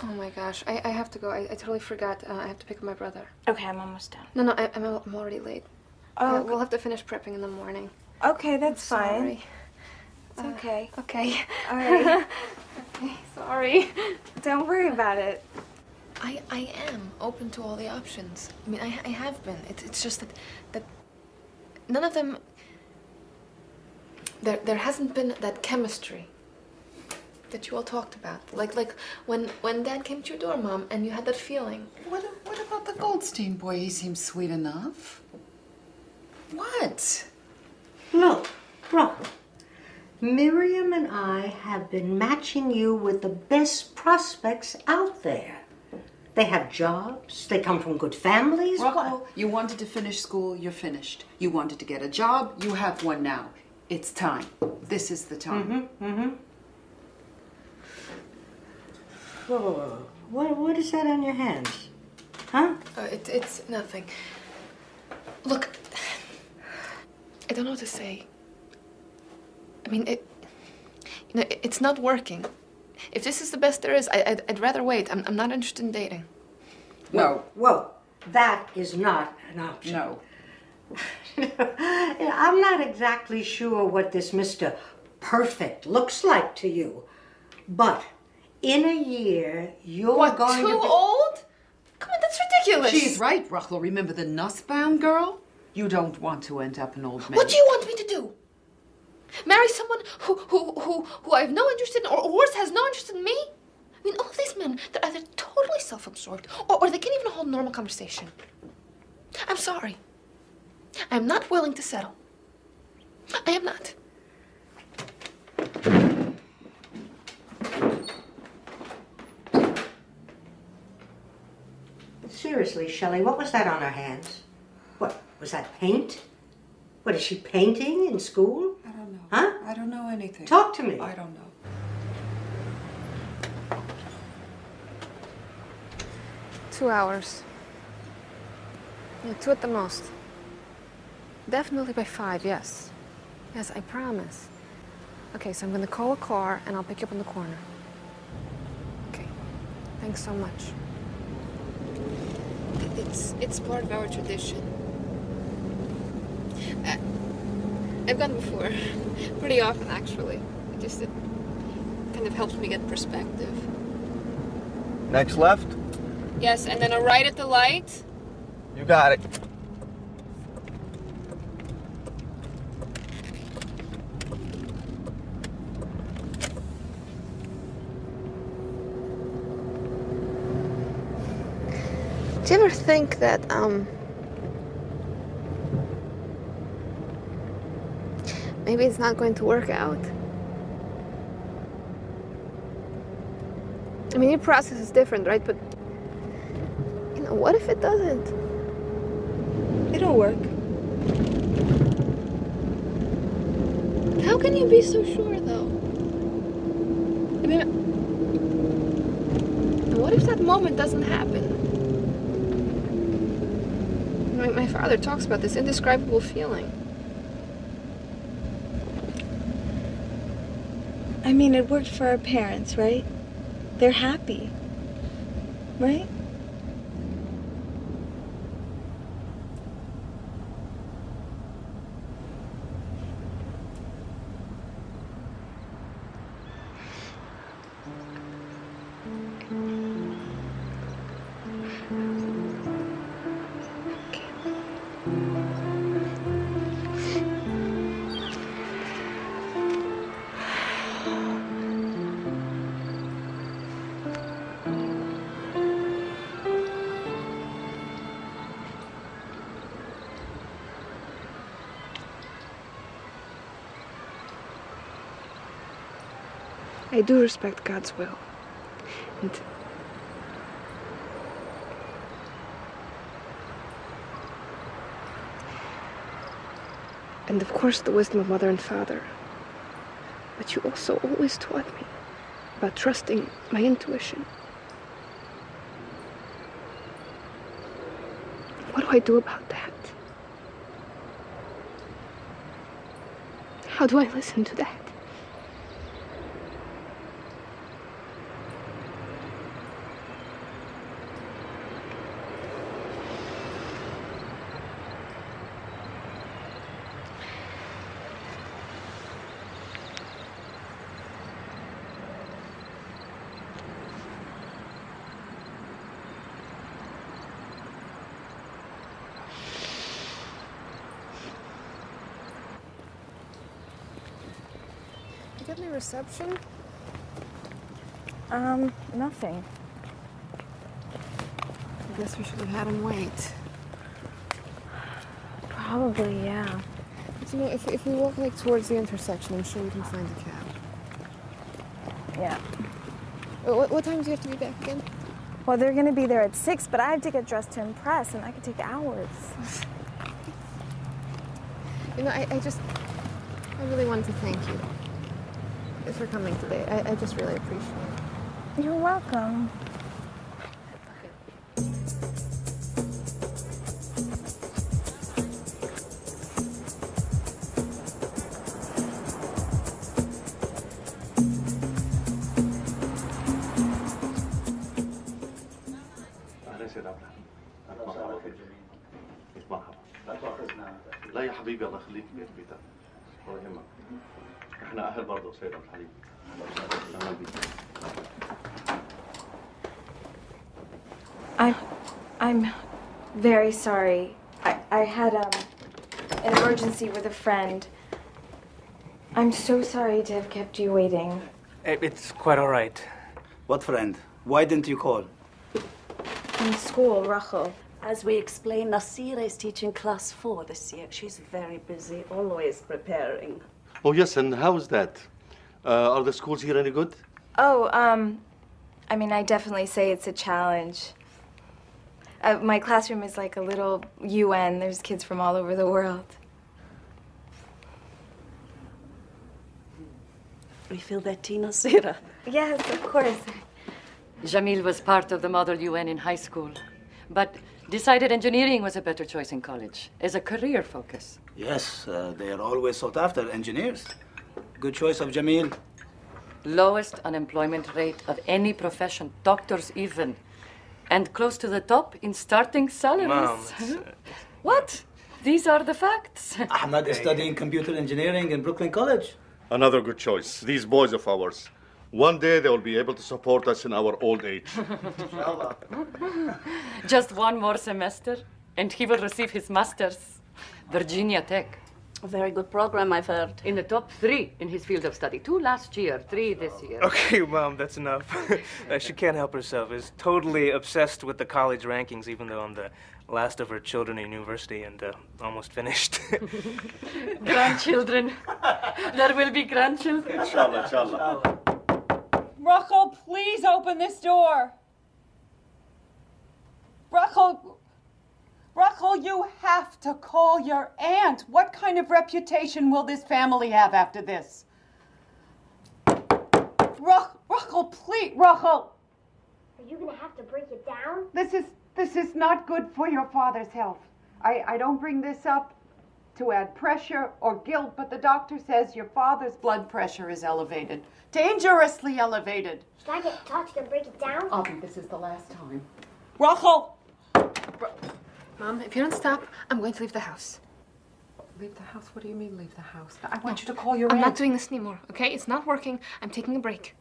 Oh my gosh, I have to go. I totally forgot. I have to pick up my brother. Okay, I'm almost done. No, I'm already late. Oh, we'll have to finish prepping in the morning. Okay, that's fine. Sorry. It's okay. Okay. All right. Okay, sorry. Don't worry about it. I am open to all the options. I mean, I have been. It's just that none of them. There hasn't been that chemistry that you all talked about. Like when Dad came to your door, Mom, and you had that feeling. What about the Goldstein boy? He seems sweet enough. What? Look, Rachel, Miriam and I have been matching you with the best prospects out there. They have jobs, they come from good families. Rachel, you wanted to finish school, you're finished. You wanted to get a job, you have one now. It's time. This is the time. Whoa. What is that on your hands? Huh? It's nothing. Look, I don't know what to say. I mean, it's not working. If this is the best there is, I'd rather wait. I'm not interested in dating. No. Whoa. That is not an option. No. I'm not exactly sure what this Mr. Perfect looks like to you, but in a year, you're going to be... Too old? Come on, that's ridiculous. She's right, Rachel. Remember the Nussbaum girl? You don't want to end up an old man. What do you want me to do? Marry someone who I have no interest in, or worse, has no interest in me? I mean, all of these men, they're either totally self-absorbed, or they can't even hold normal conversation. I'm sorry. I'm not willing to settle. I am not. Seriously, Shelley, what was that on her hands? What, was that paint? What, is she painting in school? I don't know. Huh? I don't know anything. Talk to me. I don't know. 2 hours. Yeah, 2 at the most. Definitely by 5, yes. Yes, I promise. Okay, so I'm gonna call a car and I'll pick you up in the corner. Okay. Thanks so much. It's part of our tradition. I've gone before. Pretty often, actually. It kind of helps me get perspective. Next left. Yes, and then a right at the light. You got it. Do you ever think that, maybe it's not going to work out? I mean, your process is different, right? But, you know, what if it doesn't? It'll work. How can you be so sure, though? I mean, what if that moment doesn't happen? My father talks about this indescribable feeling. I mean, it worked for our parents, right? They're happy, right? I do respect God's will. And of course the wisdom of mother and father. But you also always taught me about trusting my intuition. What do I do about that? How do I listen to that? You get any reception? Nothing. I guess we should have had him wait. Probably, yeah. But you know, if we walk like towards the intersection, I'm sure we can find a cab. Yeah. What time do you have to be back again? Well, they're gonna be there at 6, but I have to get dressed to impress, and that could take hours. You know, I really wanted to thank you for coming today. I just really appreciate it. You're welcome. لا يا حبيبي الله يخليك بيتك ولا يهمك احنا اهل برضه سيد عبد الحليم اهلا بيك I'm very sorry. I had an emergency with a friend. I'm so sorry to have kept you waiting. It's quite all right. What friend? Why didn't you call? In school, Rachel. As we explained, Nasira is teaching class 4 this year. She's very busy, always preparing. Oh yes, and how is that? Are the schools here any good? Oh, I mean, I definitely say it's a challenge. My classroom is like a little UN. There's kids from all over the world. We feel that, Nasira. Yes, of course. Jamil was part of the Model UN in high school, but decided engineering was a better choice in college as a career focus. Yes, they are always sought after, engineers. Good choice of Jamil. Lowest unemployment rate of any profession, doctors even. And close to the top in starting salaries. Mom, What? These are the facts. Ahmad is studying computer engineering in Brooklyn College. Another good choice. These boys of ours. One day they will be able to support us in our old age. Just one more semester, and he will receive his master's. Virginia Tech. A very good program, I've heard. In the top 3 in his field of study. 2 last year, 3 this year. Okay, Mom, that's enough. She can't help herself. Is totally obsessed with the college rankings, even though I'm the last of her children in university and almost finished. Grandchildren. There will be grandchildren. Inshallah, inshallah. Rachel, please open this door. Rachel, you have to call your aunt. What kind of reputation will this family have after this? Rachel, please, Rachel. Are you gonna have to break it down? This is not good for your father's health. I don't bring this up to add pressure or guilt, but the doctor says your father's blood pressure is elevated. Dangerously elevated. Should I get Todd to break it down? Avi, this is the last time. Rachel! Mom, if you don't stop, I'm going to leave the house. Leave the house? What do you mean leave the house? I want you to call your I'm aunt. not doing this anymore, okay? It's not working. I'm taking a break.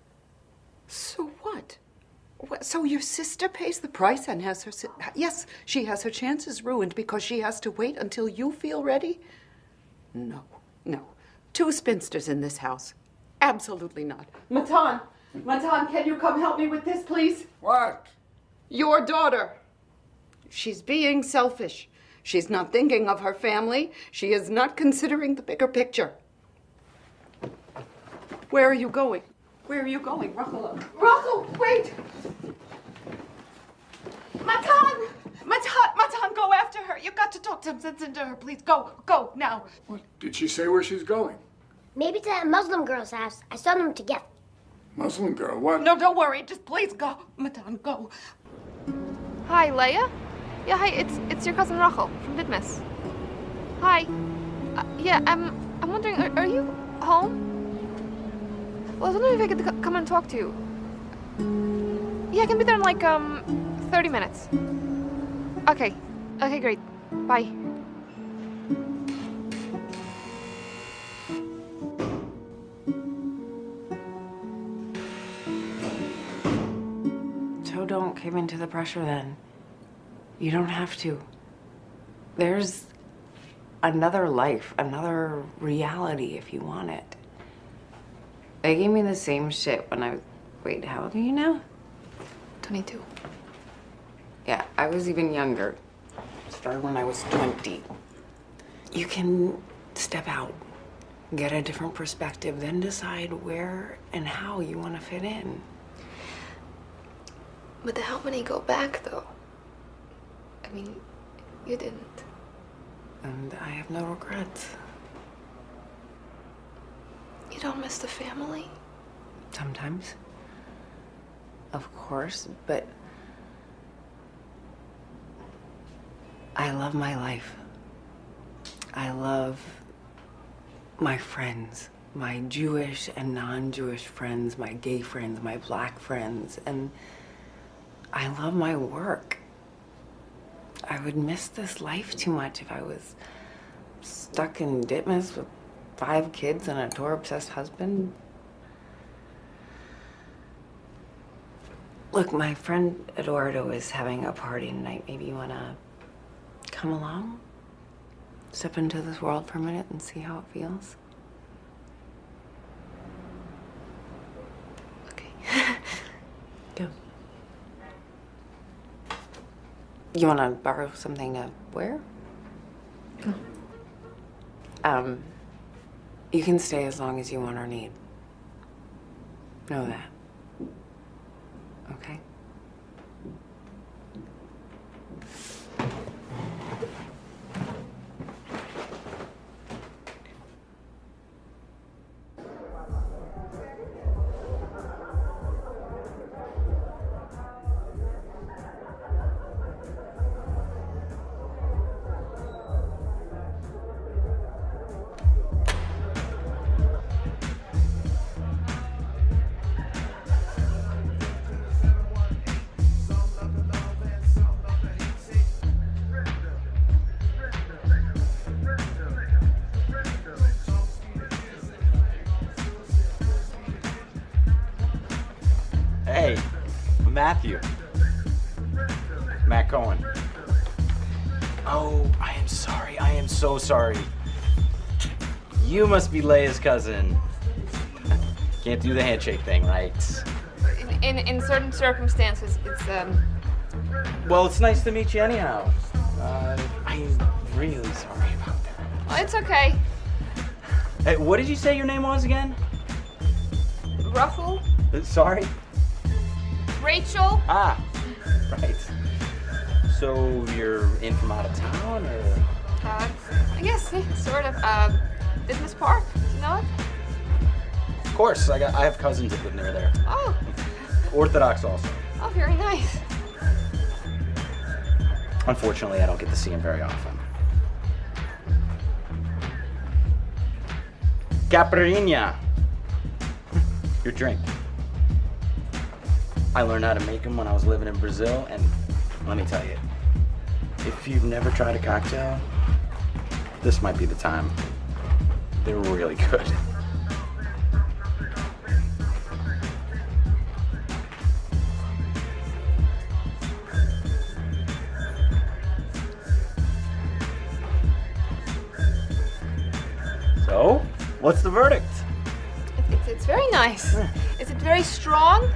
So what? So your sister pays the price and has her... Yes, she has her chances ruined because she has to wait until you feel ready? No. 2 spinsters in this house. Absolutely not. Matan, can you come help me with this, please? What? Your daughter. She's being selfish. She's not thinking of her family. She is not considering the bigger picture. Where are you going? Where are you going, Rachel? Rachel, wait! Matan, go after her. You've got to talk some sense into her, please. Go, now. What? Did she say where she's going? Maybe to that Muslim girl's house. I saw them together. Muslim girl, what? No, don't worry. Just please go. Matan, go. Hi, Leia. Yeah, hi. It's your cousin Rachel from Ditmas. Hi. Yeah, I'm wondering, are you home? Well, I was wondering if I could come and talk to you. Yeah, I can be there in like 30 minutes. Okay, great. Bye. So don't give in to the pressure then. You don't have to. There's another life, another reality if you want it. They gave me the same shit when I was... Wait, how old are you now? 22. Yeah, I was even younger. Started when I was 20. You can step out, get a different perspective, then decide where and how you want to fit in. But how many go back, though? I mean, you didn't. And I have no regrets. You don't miss the family? Sometimes. Of course, but I love my life. I love my friends, my Jewish and non-Jewish friends, my gay friends, my black friends, and I love my work. I would miss this life too much if I was stuck in Ditmas with 5 kids and a Torah-obsessed husband. Look, my friend Eduardo is having a party tonight. Maybe you want to come along? Step into this world for a minute and see how it feels? Okay. Go. You want to borrow something to wear? No. You can stay as long as you want or need. Know that. Okay? Hey, Matthew. Matt Cohen. Oh, I am sorry. I am so sorry. You must be Leia's cousin. Can't do the handshake thing, right? In certain circumstances, it's Well, it's nice to meet you anyhow. I'm really sorry about that. well, it's okay. Hey, what did you say your name was again? Ruffle, Sorry? Rachel. Ah, right. So you're in from out of town, or? I guess sort of. Business Park. Do you know it? Of course, I have cousins that live near there. Oh. Orthodox also. Oh, very nice. Unfortunately, I don't get to see him very often. Caipirinha. Your drink. I learned how to make them when I was living in Brazil, and let me tell you, if you've never tried a cocktail, this might be the time. They're really good. So, what's the verdict? It's very nice. Is it very strong?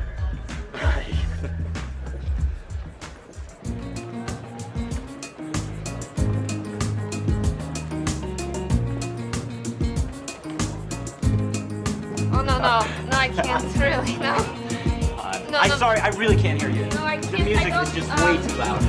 Oh, no, I can't really, no. I'm sorry, I really can't hear you. No, I can't. The music is just way too loud.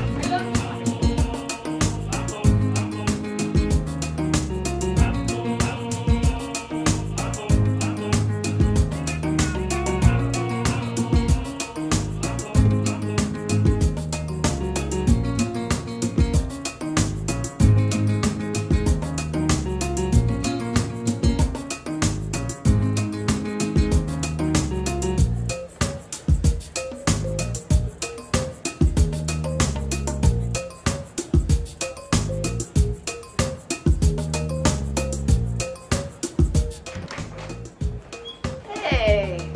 Hey.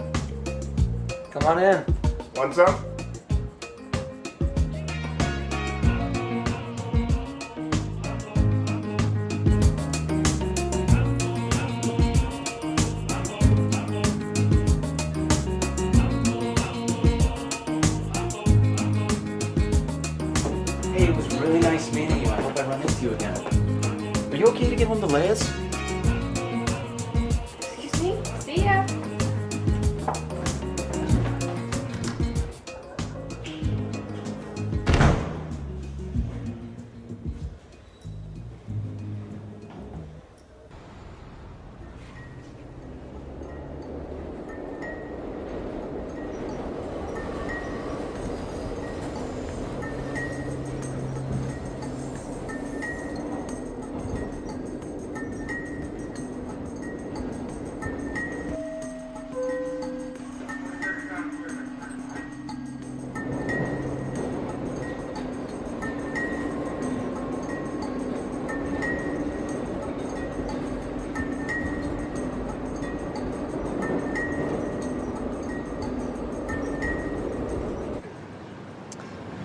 Come on in. Want some? Hey, it was really nice meeting you. I hope I run into you again. Are you okay to get home to Leia's? Excuse me? See ya.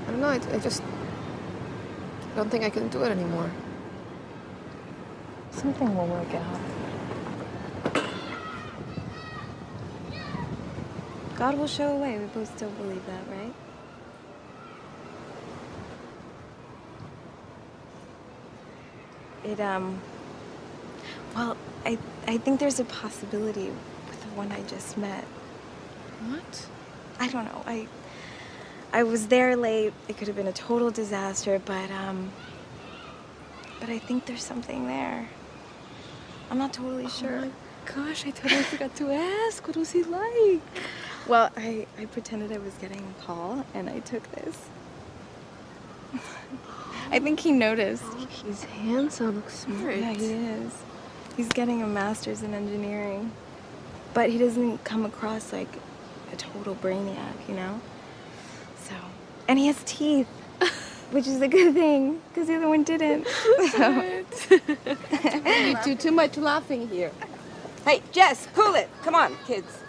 I don't know, I just don't think I can do it anymore. Something will work out. God will show a way. We both still believe that, right? Well, I think there's a possibility with the one I just met. What? I don't know. I was there late. It could have been a total disaster, but I think there's something there. I'm not totally sure. Oh my gosh, I totally forgot to ask. What was he like? Well, I pretended I was getting a call, and I took this. I think he noticed. Oh, he's handsome, looks smart. Yeah, he is. He's getting a master's in engineering. But he doesn't come across like a total brainiac, you know? So, and he has teeth, which is a good thing, because the other one didn't. So. You do too much laughing here. Hey, Jess, cool it. Come on, kids.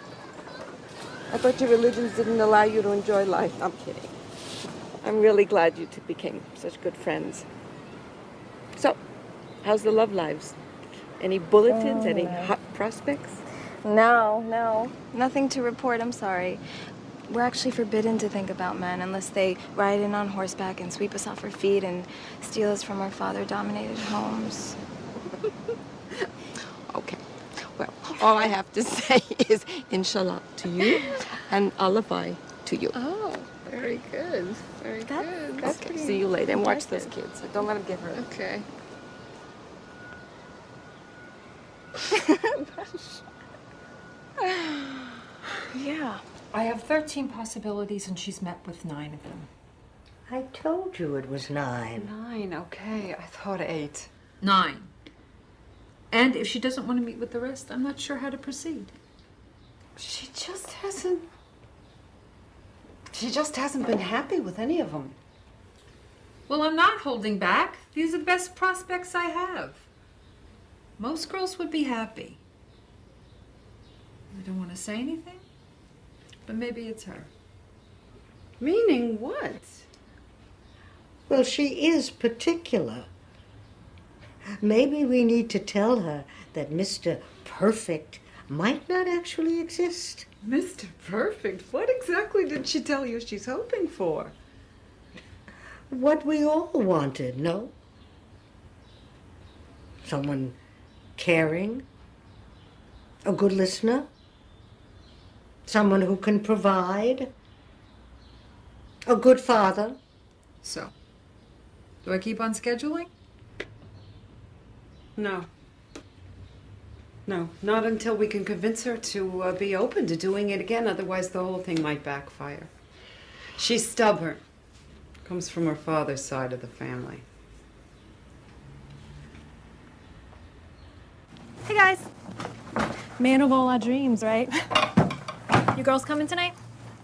I thought your religions didn't allow you to enjoy life. I'm kidding. I'm really glad you two became such good friends. So, how's the love lives? Any bulletins? Any hot prospects? No. Nothing to report, I'm sorry. We're actually forbidden to think about men unless they ride in on horseback and sweep us off our feet and steal us from our father-dominated homes. Okay. Well, all I have to say is inshallah to you and alibi to you. Oh, very good. Very good. That's Okay, see you later. And watch those impressive. kids. So don't let them get hurt. Okay. Yeah. I have 13 possibilities, and she's met with 9 of them. I told you it was 9. 9, okay. I thought 8. 9. And if she doesn't want to meet with the rest, I'm not sure how to proceed. She just hasn't been happy with any of them. Well, I'm not holding back. These are the best prospects I have. Most girls would be happy. I don't want to say anything, but maybe it's her. Meaning what? Well, she is particular. Maybe we need to tell her that Mr. Perfect might not actually exist. Mr. Perfect? What exactly did she tell you she's hoping for? What we all wanted, no? Someone caring, a good listener, someone who can provide, a good father. So, do I keep on scheduling? No. No, not until we can convince her to be open to doing it again. Otherwise, the whole thing might backfire. She's stubborn. Comes from her father's side of the family. Hey, guys. Man of all our dreams, right? You girls coming tonight?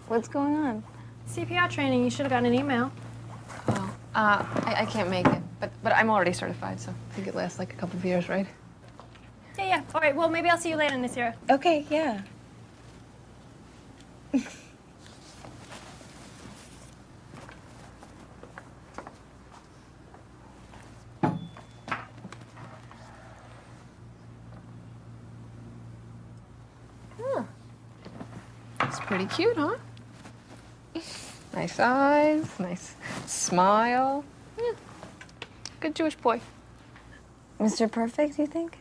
What's going on? CPR training. You should have gotten an email. I can't make it, but I'm already certified, so I think it lasts like a couple of years, right? Yeah. All right, well, maybe I'll see you later, Nasira. Okay, yeah. It's pretty cute, huh? Nice eyes, nice smile. Yeah. Good Jewish boy. Mr. Perfect, you think?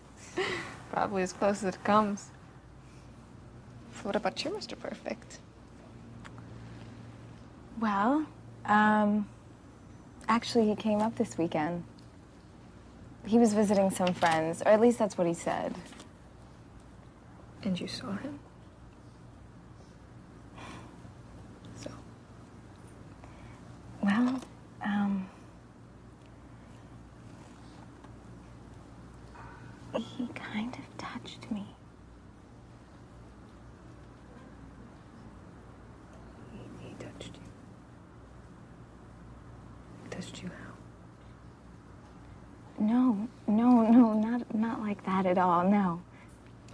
Probably as close as it comes. So what about your Mr. Perfect? Well, actually, he came up this weekend. He was visiting some friends, or at least that's what he said. And you saw him? So? Well, he kind of touched me. He touched you. Touched you how? No, not like that at all, no.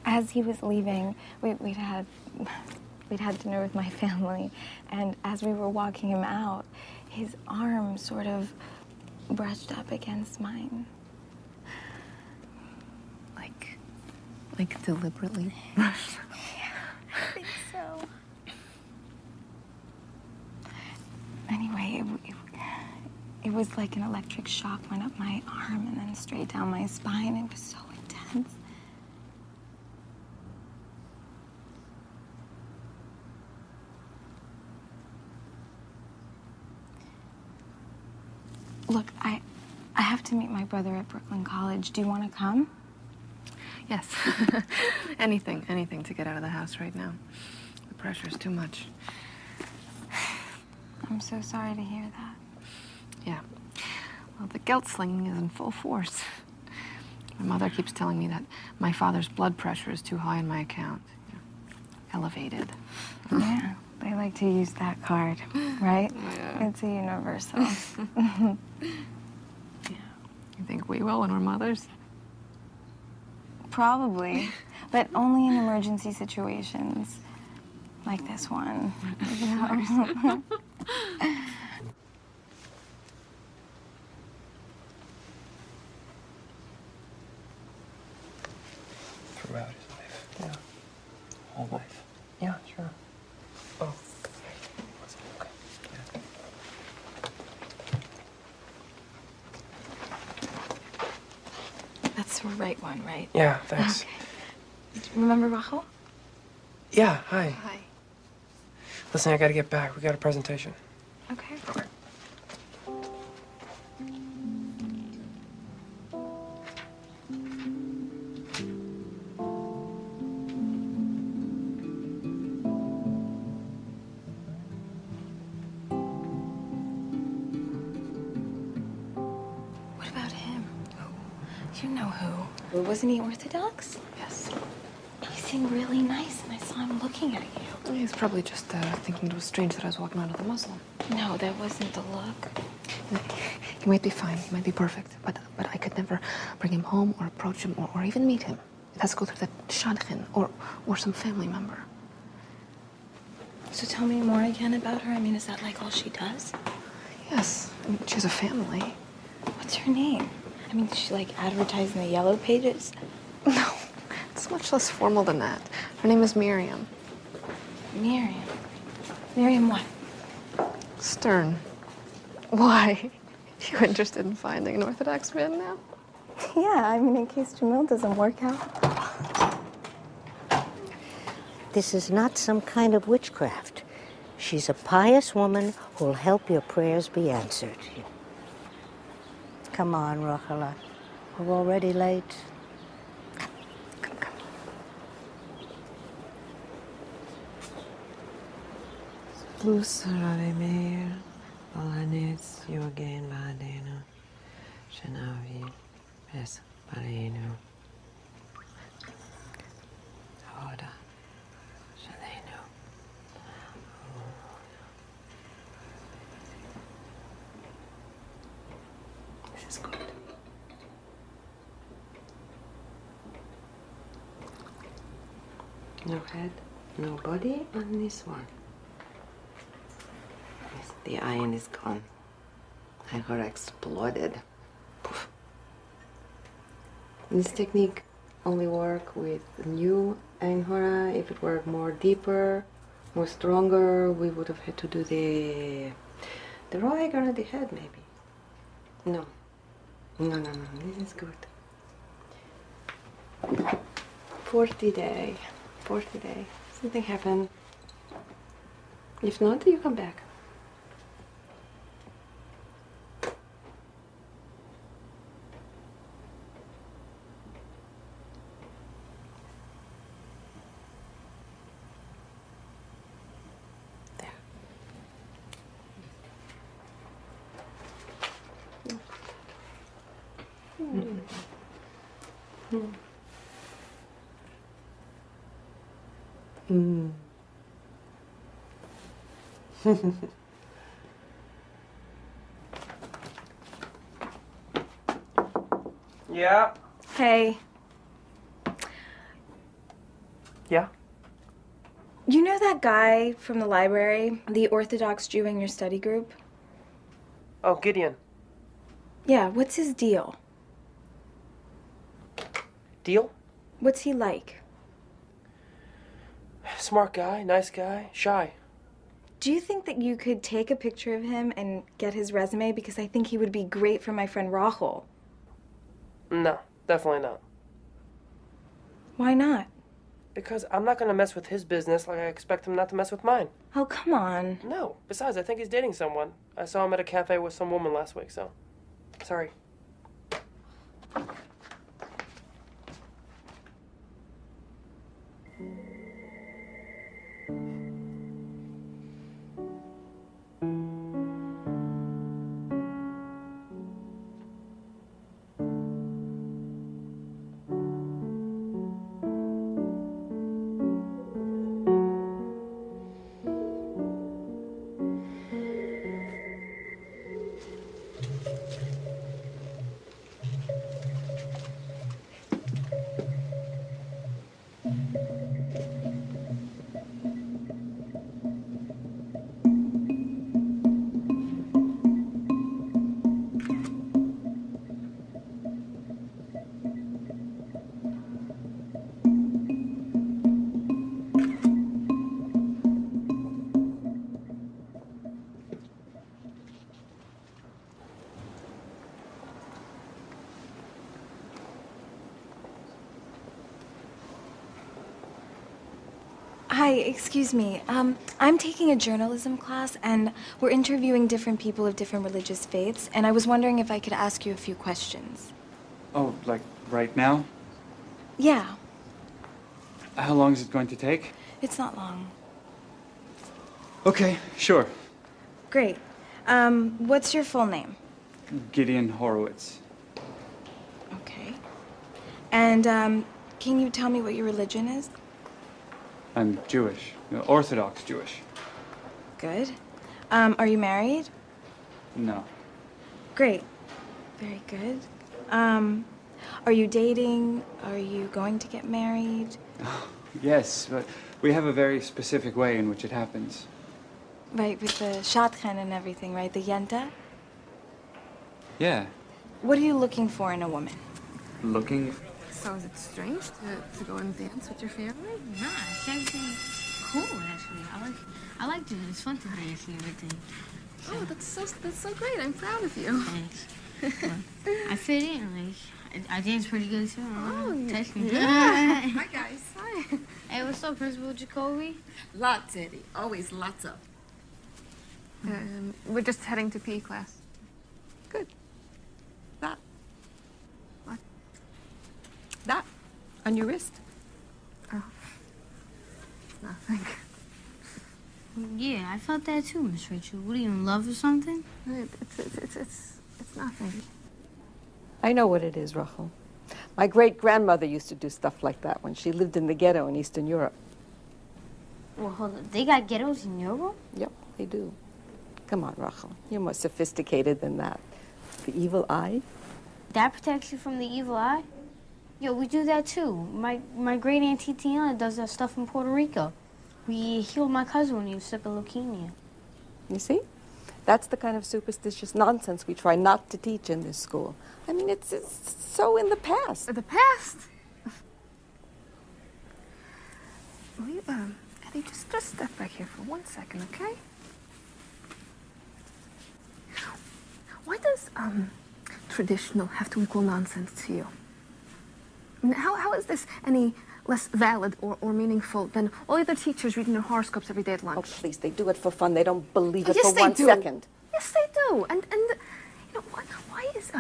As he was leaving, we'd had dinner with my family, and as we were walking him out, his arm sort of brushed up against mine. Like deliberately? Yeah, I think so. Anyway, it was like an electric shock went up my arm and then straight down my spine. It was so intense. Look, I have to meet my brother at Brooklyn College. Do you want to come? Yes. Anything to get out of the house right now. The pressure's too much. I'm so sorry to hear that. Yeah. Well, the guilt slinging is in full force. My mother keeps telling me that my father's blood pressure is too high in my account. Elevated. Yeah, they like to use that card, right? Yeah. It's a universal. You think we will when we're mothers? Probably, but only in emergency situations. Like this one. That's the right one, right? Yeah, thanks. Okay. Remember Rachel? Yeah, hi. Hi. Listen, I gotta get back. We got a presentation. Okay. What about him? You know who. Wasn't he Orthodox? Yes. He seemed really nice, and I saw him looking at you. He's probably just thinking it was strange that I was walking around with a Muslim. No, that wasn't the look. He might be fine. He might be perfect. But I could never bring him home or approach him or even meet him. It has to go through that shadchan or some family member. So tell me more again about her. I mean, is that like all she does? Yes. I mean, she has a family. What's her name? I mean, does she like advertise in the yellow pages? No, it's much less formal than that. Her name is Miriam. Miriam. Miriam what? Stern. Why? You interested in finding an Orthodox man now? Yeah, I mean, in case Jamil doesn't work out. This is not some kind of witchcraft. She's a pious woman who'll help your prayers be answered. Come on, Rochela. We're already late. פלוס רבי מאיר, על הנץ יוגן בעדנו, שנביא פס ברינו. הודה שלנו. This is good. No head, no body on this one. Yes, the iron is gone. Angora exploded. Poof. This technique only work with new Angora. If it were more deeper, more stronger, we would have had to do the raw egg on the head, maybe. No. No. This is good. 40 day. 40 day. Something happened. If not, you come back. Yeah? Hey. Yeah? You know that guy from the library, the Orthodox Jew in your study group? Oh, Gideon. Yeah, what's his deal? Deal? What's he like? Smart guy, nice guy, shy. Do you think that you could take a picture of him and get his resume? Because I think he would be great for my friend Rachel. No, definitely not. Why not? Because I'm not gonna mess with his business like I expect him not to mess with mine. Oh, come on. No. Besides, I think he's dating someone. I saw him at a cafe with some woman last week, so... Sorry. Hi, excuse me. I'm taking a journalism class, and we're interviewing different people of different religious faiths, and I was wondering if I could ask you a few questions. Oh, like right now? Yeah, How long is it going to take? it's not long. Okay, sure. Great. What's your full name? Gideon Horowitz. Okay. And, can you tell me what your religion is? I'm Jewish, Orthodox Jewish. Good. Are you married? No. Great. Very good. Are you dating? Are you going to get married? Yes, but we have a very specific way in which it happens. Right, with the shadchan and everything, right? The yenta? Yeah. What are you looking for in a woman? Looking. So is it strange to go and dance with your family? Nah, it's actually cool, actually. I like doing it. It's fun to dance and everything. Oh, that's so great. I'm proud of you. Thanks. I fit in, like, I dance pretty good, too. Oh, Touch me. yeah. Hi, guys. Hi. Hey, what's up, Principal Jacoby? Lots, Eddie. Always lots of. We're just heading to PE class. Good. That. What? That. On your wrist. Oh. Nothing. Yeah, I felt that too, Miss Rachel. What are you, in love or something? It's nothing. I know what it is, Rachel. My great-grandmother used to do stuff like that when she lived in the ghetto in Eastern Europe. Well, hold on. They got ghettos in Europe? Yep, they do. Come on, Rachel. You're more sophisticated than that. The evil eye? That protects you from the evil eye? Yo, we do that too. My great aunt Titiana does that stuff in Puerto Rico. We healed my cousin when he was sick of leukemia. You see? That's the kind of superstitious nonsense we try not to teach in this school. I mean, it's so in the past. The past? Will you, Eddie, just step back here for 1 second, okay? Why does, traditional have to equal nonsense to you? I mean, how is this any less valid or meaningful than all the other teachers reading their horoscopes every day at lunch? Oh, please, they do it for fun. They don't believe it Yes, for they 1 do. second. Yes, they do. And you know, why is,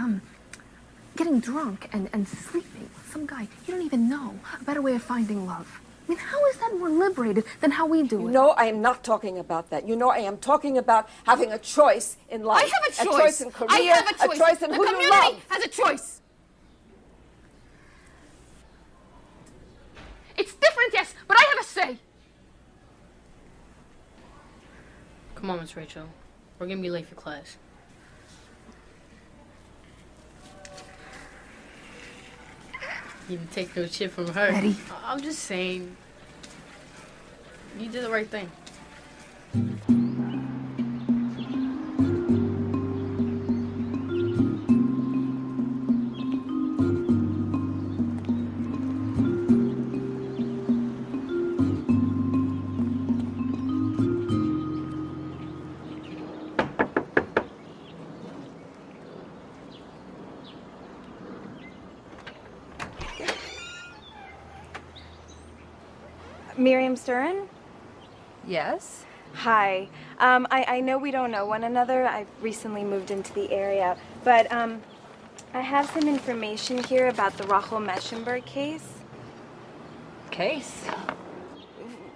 getting drunk and sleeping with some guy you don't even know a better way of finding love? I mean, how is that more liberated than how we do it? No, I am not talking about that. You know, I am talking about having a choice in life. I have a choice. A choice in career. I have a choice. A choice in the who you community love. has a choice. It's different, yes, but I have a say. Come on, Miss Rachel. We're gonna be late for class. You can take no shit from her. Eddie. I'm just saying. You did the right thing. Miriam Stern? Yes? Hi. I know we don't know one another. I've recently moved into the area, but I have some information here about the Rachel Meschenberg case. Case?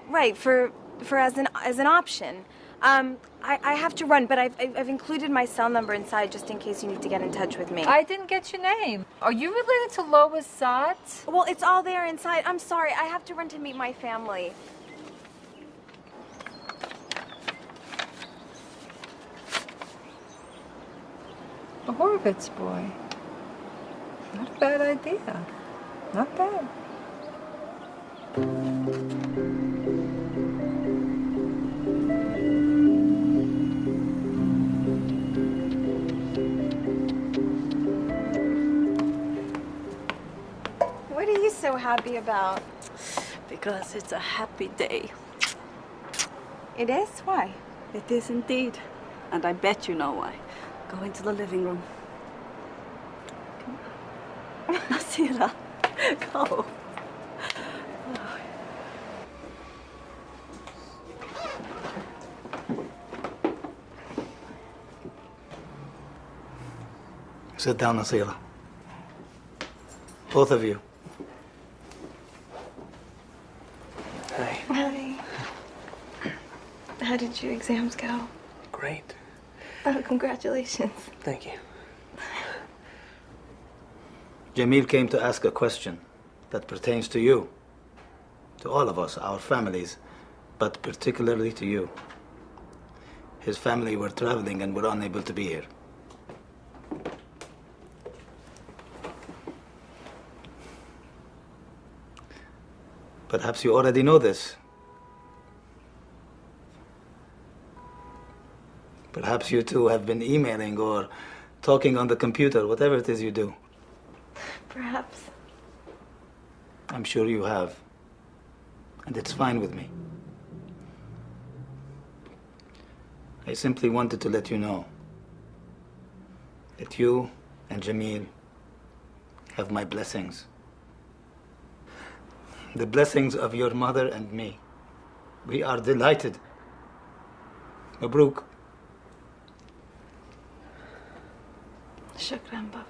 Right, for as an option. I have to run, but I've included my cell number inside just in case you need to get in touch with me. I didn't get your name. Are you related to Lois Sotz? Well, it's all there inside. I'm sorry. I have to run to meet my family. A Horowitz boy. Not a bad idea. Not bad. What are you so happy about? Because it's a happy day. It is? Why? It is indeed. And I bet you know why. Go into the living room. Nasira, go. Sit down, Nasira. Both of you. Hi. Hi. How did your exams go? Great. Oh, congratulations. Thank you. Jamil came to ask a question that pertains to you, to all of us, our families, but particularly to you. His family were traveling and were unable to be here. Perhaps you already know this. Perhaps you two have been emailing or talking on the computer, whatever it is you do. Perhaps. I'm sure you have. And it's fine with me. I simply wanted to let you know that you and Jamil have my blessings. The blessings of your mother and me. We are delighted. Mabruk. Shukran, Baba.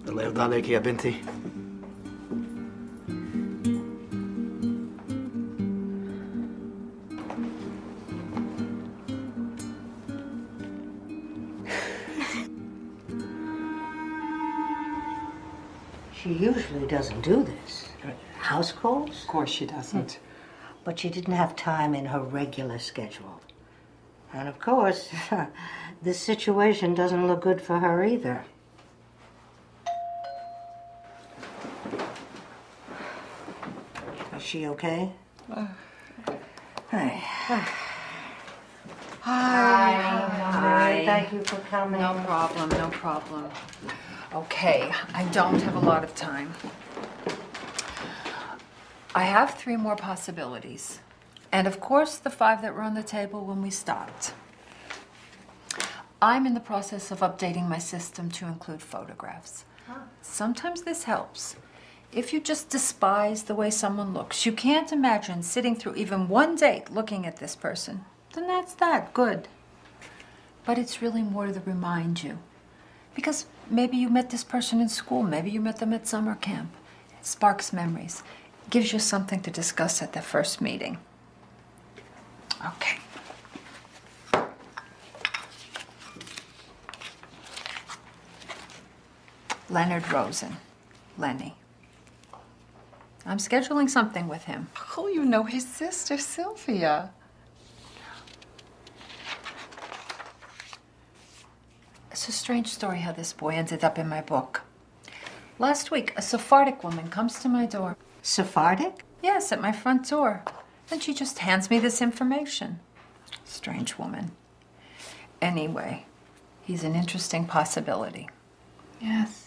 الله يرضى عليك يا بنتي. She usually doesn't do this. House calls? Of course she doesn't. But she didn't have time in her regular schedule. And of course, this situation doesn't look good for her either. Is she okay? Hi. Hi. Thank you for coming. No problem, no problem. Okay, I don't have a lot of time. I have 3 more possibilities. And of course, the 5 that were on the table when we stopped. I'm in the process of updating my system to include photographs. Sometimes this helps. If you just despise the way someone looks, you can't imagine sitting through even one date looking at this person, then that's that, good. But it's really more to remind you. Because maybe you met this person in school, maybe you met them at summer camp. It sparks memories. It gives you something to discuss at the first meeting. Okay. Leonard Rosen, Lenny. I'm scheduling something with him. Oh, you know his sister, Sylvia. It's a strange story how this boy ended up in my book. Last week, a Sephardic woman comes to my door. Sephardic? Yes, at my front door. Then she just hands me this information. Strange woman. Anyway, he's an interesting possibility. Yes.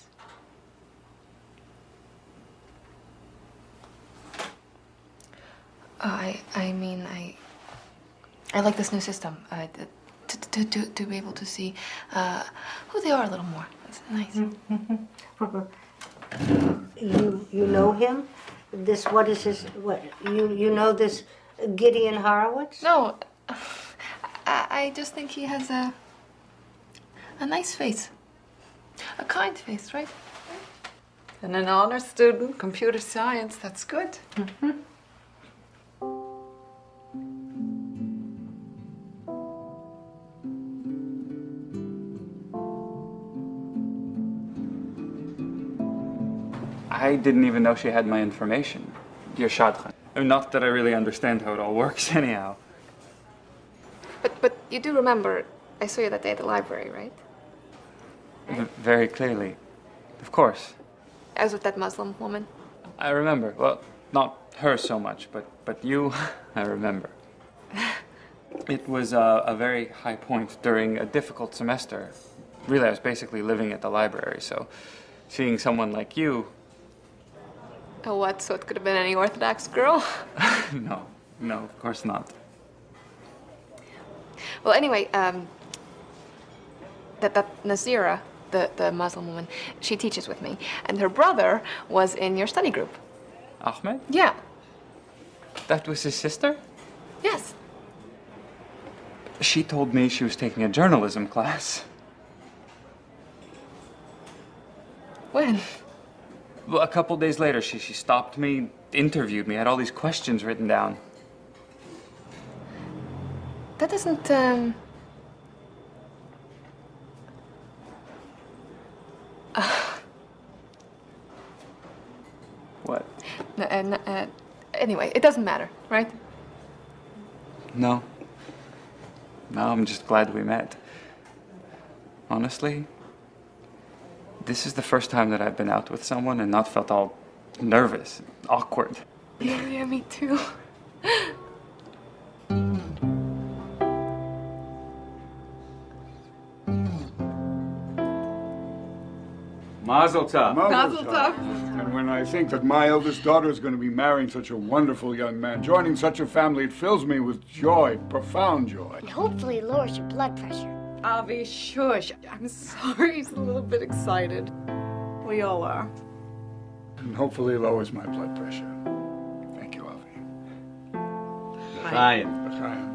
I like this new system. To be able to see who they are a little more. It's nice. You know him? What is his, you know this Gideon Horowitz? No, I just think he has a nice face. A kind face, right? And an honor student, computer science, that's good. I didn't even know she had my information. Your shadchan. I mean, not that I really understand how it all works anyhow. But you do remember I saw you that day at the library, right? Very clearly. Of course. I was with that Muslim woman. I remember. Well, not her so much, but you, I remember. It was a very high point during a difficult semester. Really, I was basically living at the library, so seeing someone like you... Oh, what? So it could have been any Orthodox girl? No, of course not. Well, anyway, that Nazira, the Muslim woman, she teaches with me. And her brother was in your study group. Ahmed? Yeah. That was his sister? Yes. She told me she was taking a journalism class. When? Well, a couple days later, she stopped me, interviewed me, had all these questions written down. That doesn't, What? Anyway, it doesn't matter, right? No. No, I'm just glad we met. Honestly, this is the first time that I've been out with someone and not felt all nervous, awkward. Yeah, me too. Mazel tov. Mazel tov. And when I think that my eldest daughter is going to be marrying such a wonderful young man, joining such a family, it fills me with joy, profound joy. And hopefully it lowers your blood pressure. Avi, shush. I'm sorry, he's a little bit excited. We all are. And hopefully it lowers my blood pressure. Thank you, Avi. L'chaim. L'chaim.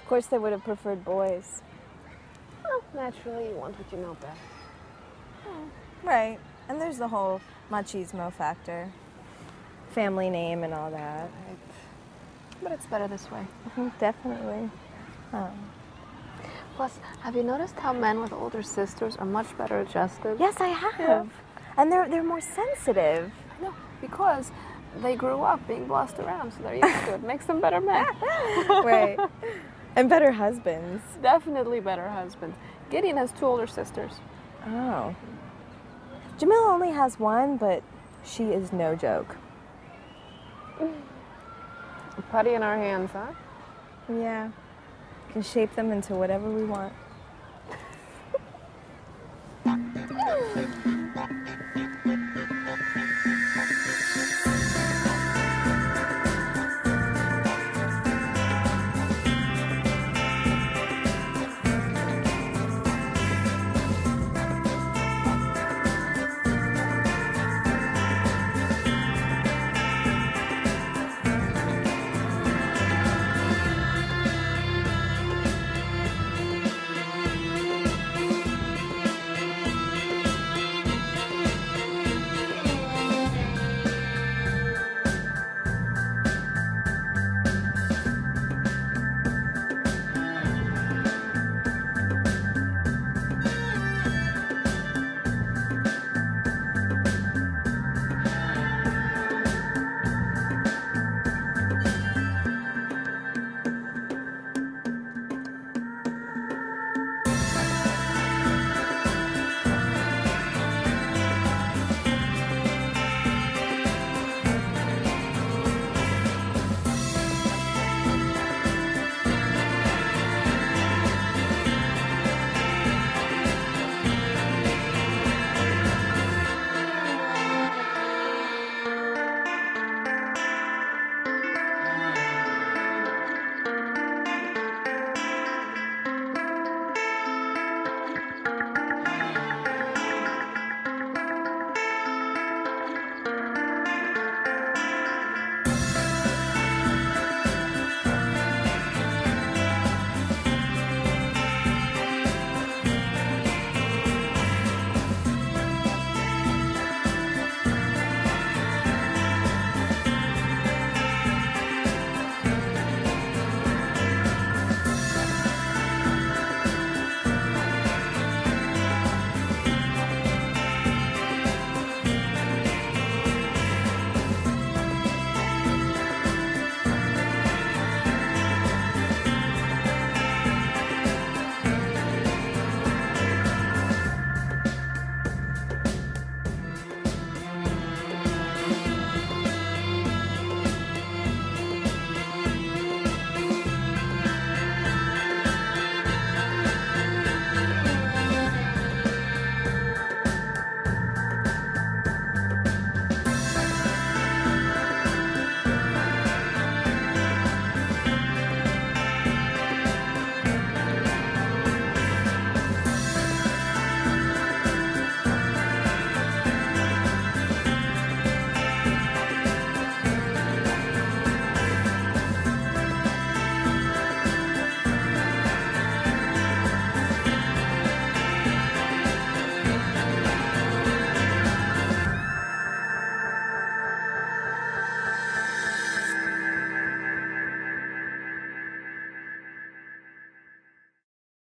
Of course, they would have preferred boys. Well, naturally, you want what you know best. Right. And there's the whole machismo factor. Family name and all that. Right. But it's better this way. Definitely. Plus, have you noticed how men with older sisters are much better adjusted? Yes, I have. Yeah. And they're more sensitive. I know, because they grew up being bossed around, so they're used to it. Makes them better men. Right. And better husbands. Definitely better husbands. Gideon has 2 older sisters. Oh. Jamil only has one, but she is no joke. A putty in our hands, huh? Yeah. Can shape them into whatever we want.